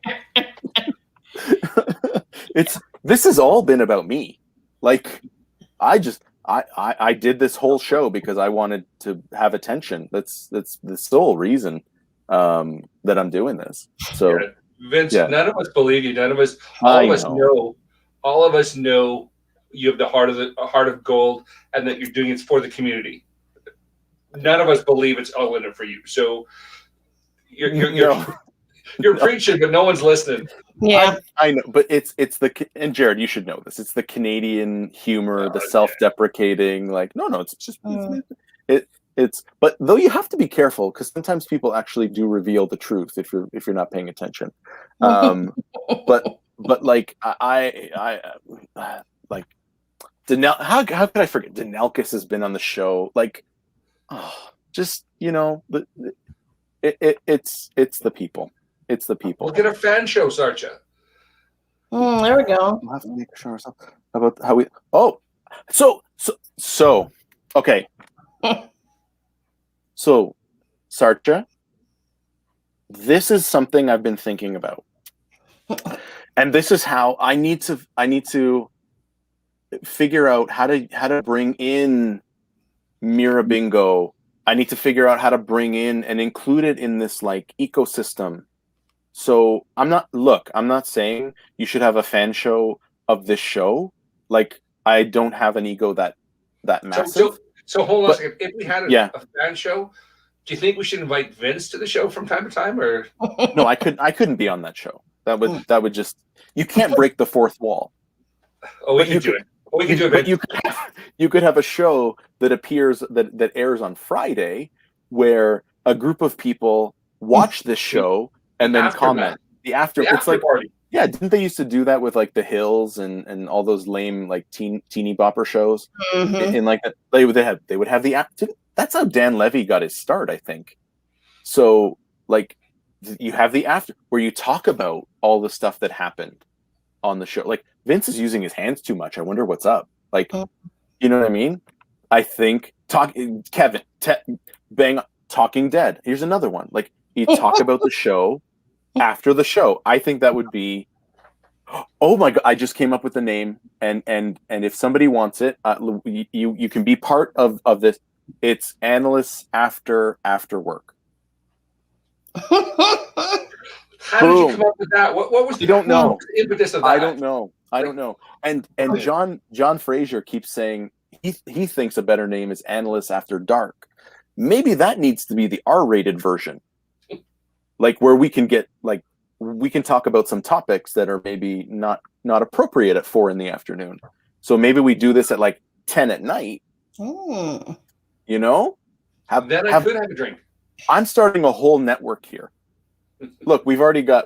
Speaker 1: This has all been about me. Like, I did this whole show because I wanted to have attention. That's the sole reason that I'm doing this. So,
Speaker 2: yeah. Vince, none of us believe you. All of us know you have the heart of gold, and that you're doing it for the community. None of us believe it's all in it for you. So you're preaching, but no one's listening.
Speaker 3: Yeah,
Speaker 1: I know, but it's and Jared, you should know this. It's the Canadian humor, the self-deprecating. Like, no, it's just it's. But though you have to be careful, because sometimes people actually do reveal the truth if you're not paying attention. But like I like Danel. How could I forget? Danelkis has been on the show. Like, just it's the people. It's the people.
Speaker 2: We'll get a fan show, Sarcha.
Speaker 3: there we go.
Speaker 1: We'll have to make sure about how we. Oh, so okay. So, Sarcha, this is something I've been thinking about. And this is how I need to figure out how to bring in Mira Bingo. I need to figure out how to bring in and include it in this like ecosystem. So I'm not saying you should have a fan show of this show. Like, I don't have an ego that massive.
Speaker 2: So hold on a second. If we had
Speaker 1: Yeah.
Speaker 2: a fan show, do you think we should invite Vince to the show from time to time, or
Speaker 1: No, I couldn't be on that show. That would just, you can't break the fourth wall.
Speaker 2: oh, we can do it. We can do it.
Speaker 1: But you could have a show that that airs on Friday, where a group of people watch this show and then comment. The after
Speaker 2: party.
Speaker 1: Yeah, didn't they used to do that with like The Hills and all those lame like teeny bopper shows?
Speaker 3: Mhm.
Speaker 1: In like they would have the that's how Dan Levy got his start, I think. So like you have the after where you talk about all the stuff that happened on the show. Like, Vince is using his hands too much. I wonder what's up. Like, you know what I mean? I think Talking Dead. Here's another one. Like, you talk about the show after the show. I think that would be. Oh my god! I just came up with the name, and if somebody wants it, you can be part of this. It's Analysts After Work.
Speaker 2: How did you come up with that? What was
Speaker 1: you don't know
Speaker 2: the impetus of that?
Speaker 1: I don't know. And John Fraser keeps saying he thinks a better name is Analysts After Dark. Maybe that needs to be the R-rated version, like where we can talk about some topics that are maybe not appropriate at 4 p.m. So maybe we do this at like 10 at night. You know,
Speaker 2: I could have a drink.
Speaker 1: I'm starting a whole network here. Look, we've already got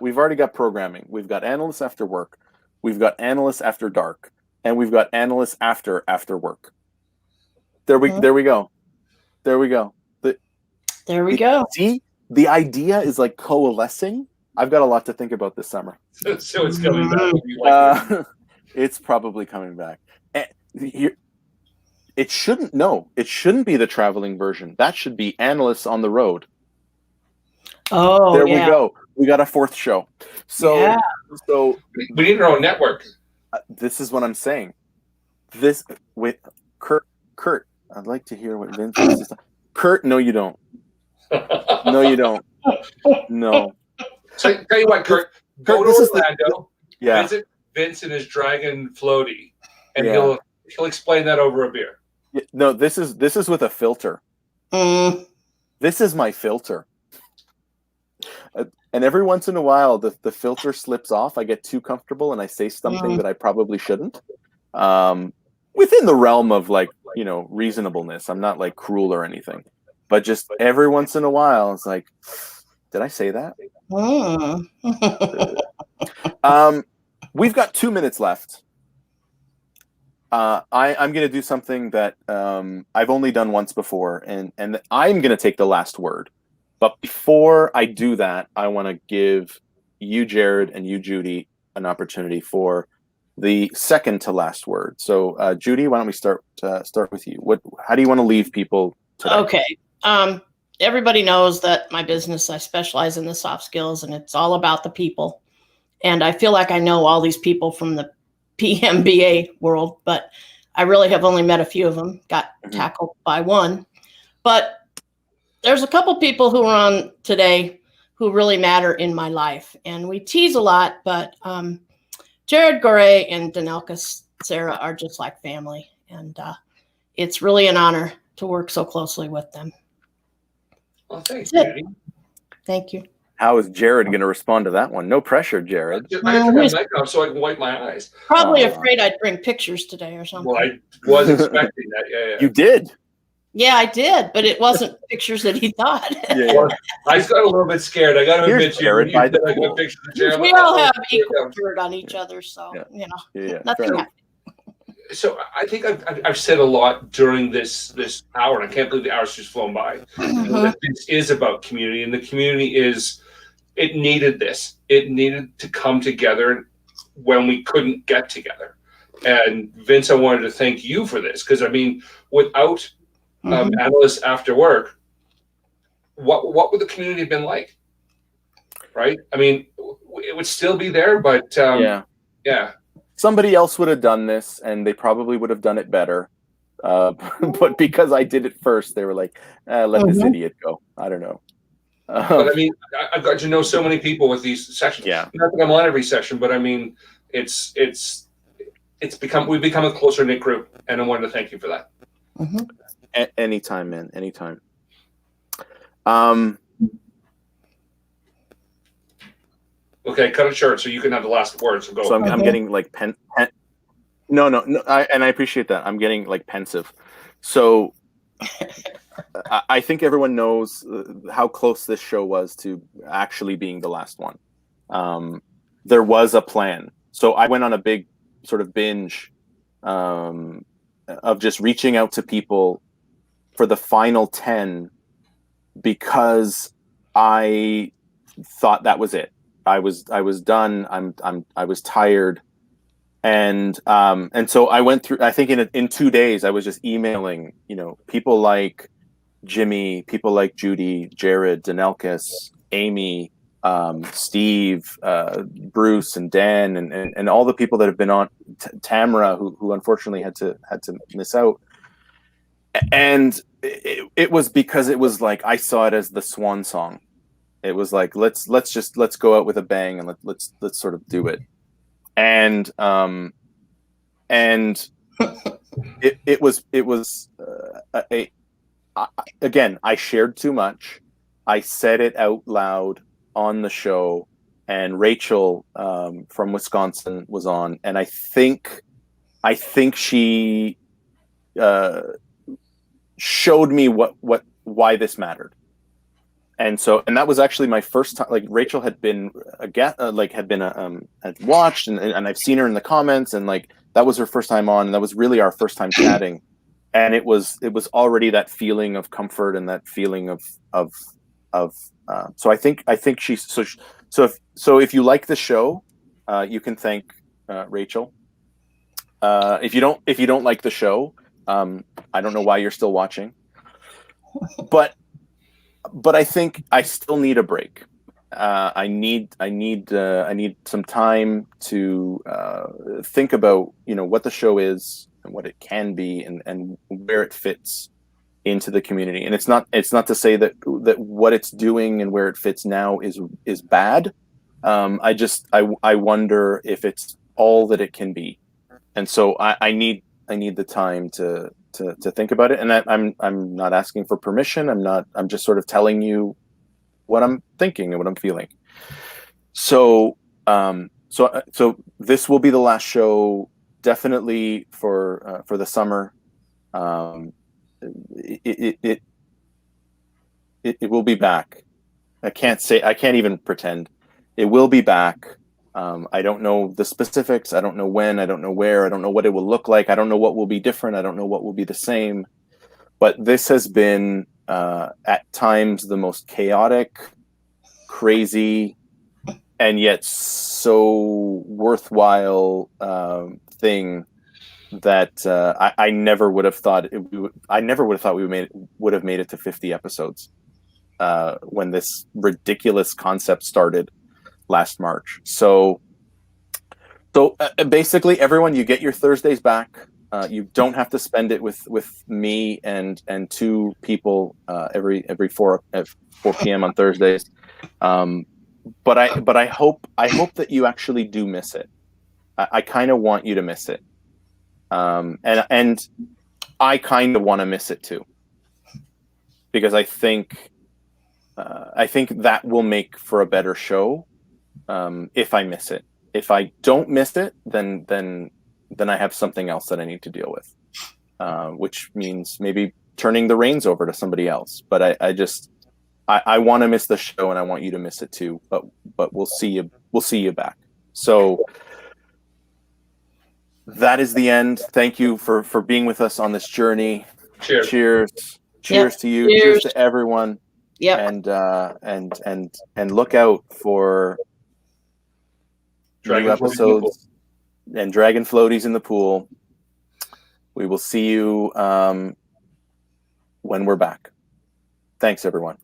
Speaker 1: programming. We've got Analysts After Work, we've got Analysts After Dark, and we've got Analysts After Work. There we go. There we go. See, the idea is like coalescing. I've got a lot to think about this summer.
Speaker 2: So it's coming back.
Speaker 1: It's probably coming back. It shouldn't be the traveling version. That should be Analysts on the Road.
Speaker 3: Oh,
Speaker 1: there we go. We got a fourth show. So
Speaker 2: we need our own network.
Speaker 1: This is what I'm saying. This with Kurt. I'd like to hear what Vince is. Kurt, no, you don't. No, you don't. No.
Speaker 2: So tell you what, Kurt, go to Orlando. Visit Vince and his dragon floaty, and he'll explain that over a beer.
Speaker 1: No, this is with a filter. This is my filter. And every once in a while, the filter slips off. I get too comfortable and I say something that I probably shouldn't. Within the realm of like, reasonableness. I'm not like cruel or anything. But just every once in a while, it's like, did I say that? We've got 2 minutes left. I'm going to do something that I've only done once before, and I'm going to take the last word. But before I do that, I want to give you, Jared, and you, Judy, an opportunity for the second to last word. So, Judy, why don't we start with you? How do you want to leave people today?
Speaker 3: Okay. Everybody knows that my business, I specialize in the soft skills, and it's all about the people. And I feel like I know all these people from the PMBA world, but I really have only met a few of them, got tackled by one. But there's a couple people who are on today who really matter in my life. And we tease a lot, but Jared, Gorai, and Danelka Sarah are just like family. And it's really an honor to work so closely with them.
Speaker 2: Well, thanks, Judy.
Speaker 3: Thank you.
Speaker 1: How is Jared going to respond to that one? No pressure, Jared.
Speaker 2: I have to have my makeup so I can wipe my eyes.
Speaker 3: Probably afraid I'd bring pictures today or something.
Speaker 2: Well, I was expecting that. Yeah.
Speaker 1: You did.
Speaker 3: Yeah, I did, but it wasn't pictures that he thought.
Speaker 2: Well, I got a little bit scared. I got to admit,
Speaker 1: Jared,
Speaker 2: I got a picture of Jared.
Speaker 3: We all have equal dirt on each other, so nothing happened.
Speaker 2: So I think I've said a lot during this hour, and I can't believe the hour's just flown by. This is about community, and the community it needed this. It needed to come together when we couldn't get together. And Vince, I wanted to thank you for this, because I mean, without Analysts After Work, what would the community have been like? Right? I mean, it would still be there, but yeah.
Speaker 1: Somebody else would have done this, and they probably would have done it better. But because I did it first, they were like, "Let this idiot go." I don't know.
Speaker 2: But I mean, I've got to know so many people with these sessions.
Speaker 1: Yeah.
Speaker 2: Not that I'm on every session, but I mean, we've become a closer knit group, and I wanted to thank you for that.
Speaker 1: Anytime, man. Anytime.
Speaker 2: Okay, cut it short so you can have the last word. So go.
Speaker 1: So I'm getting like No. And I appreciate that. I'm getting like pensive. So I think everyone knows how close this show was to actually being the last one. There was a plan. So I went on a big sort of binge of just reaching out to people for the final 10 because I thought that was it. I was done. I was tired. And so I went through, I think in 2 days, I was just emailing, people like Jimmy, people like Judy, Jared, Danelkis, Amy, Steve, Bruce, and Dan, and all the people that have been on, Tamara, who unfortunately had to miss out. And it was because it was like, I saw it as the swan song. It was like, let's go out with a bang and let's sort of do it. And it was again, I shared too much. I said it out loud on the show, and Rachel from Wisconsin was on, and I think she showed me why this mattered. And that was actually my first time. Like, Rachel had been had watched, and I've seen her in the comments, and like that was her first time on, and that was really our first time chatting. And it was already that feeling of comfort and that feeling of so I think she's so if you like the show, you can thank Rachel. If you don't like the show, I don't know why you're still watching, but I think I still need a break. I need some time to think about what the show is and what it can be and where it fits into the community. And it's not to say that what it's doing and where it fits now is bad. I wonder if it's all that it can be. And so I need the time to think about it. And I'm not asking for permission. I'm just sort of telling you what I'm thinking and what I'm feeling. So this will be the last show, definitely for the summer. It will be back. I can't even pretend. It will be back. I don't know the specifics. I don't know when. I don't know where. I don't know what it will look like. I don't know what will be different. I don't know what will be the same. But this has been at times the most chaotic, crazy, and yet so worthwhile thing that I never would have thought we would have made it to 50 episodes when this ridiculous concept started last March. So basically, everyone, you get your Thursdays back. You don't have to spend it with me and two people every 4 p.m. on Thursdays. But I hope that you actually do miss it. I kind of want you to miss it. And I kind of want to miss it too, because I think that will make for a better show. If I miss it. If I don't miss it, then I have something else that I need to deal with, which means maybe turning the reins over to somebody else. But I want to miss the show, and I want you to miss it too. But we'll see you back. So that is the end. Thank you for being with us on this journey.
Speaker 2: Cheers.
Speaker 1: Cheers to you. Cheers to everyone.
Speaker 3: Yeah.
Speaker 1: And look out for new episodes and dragon floaties in the pool. We will see you when we're back. Thanks, everyone.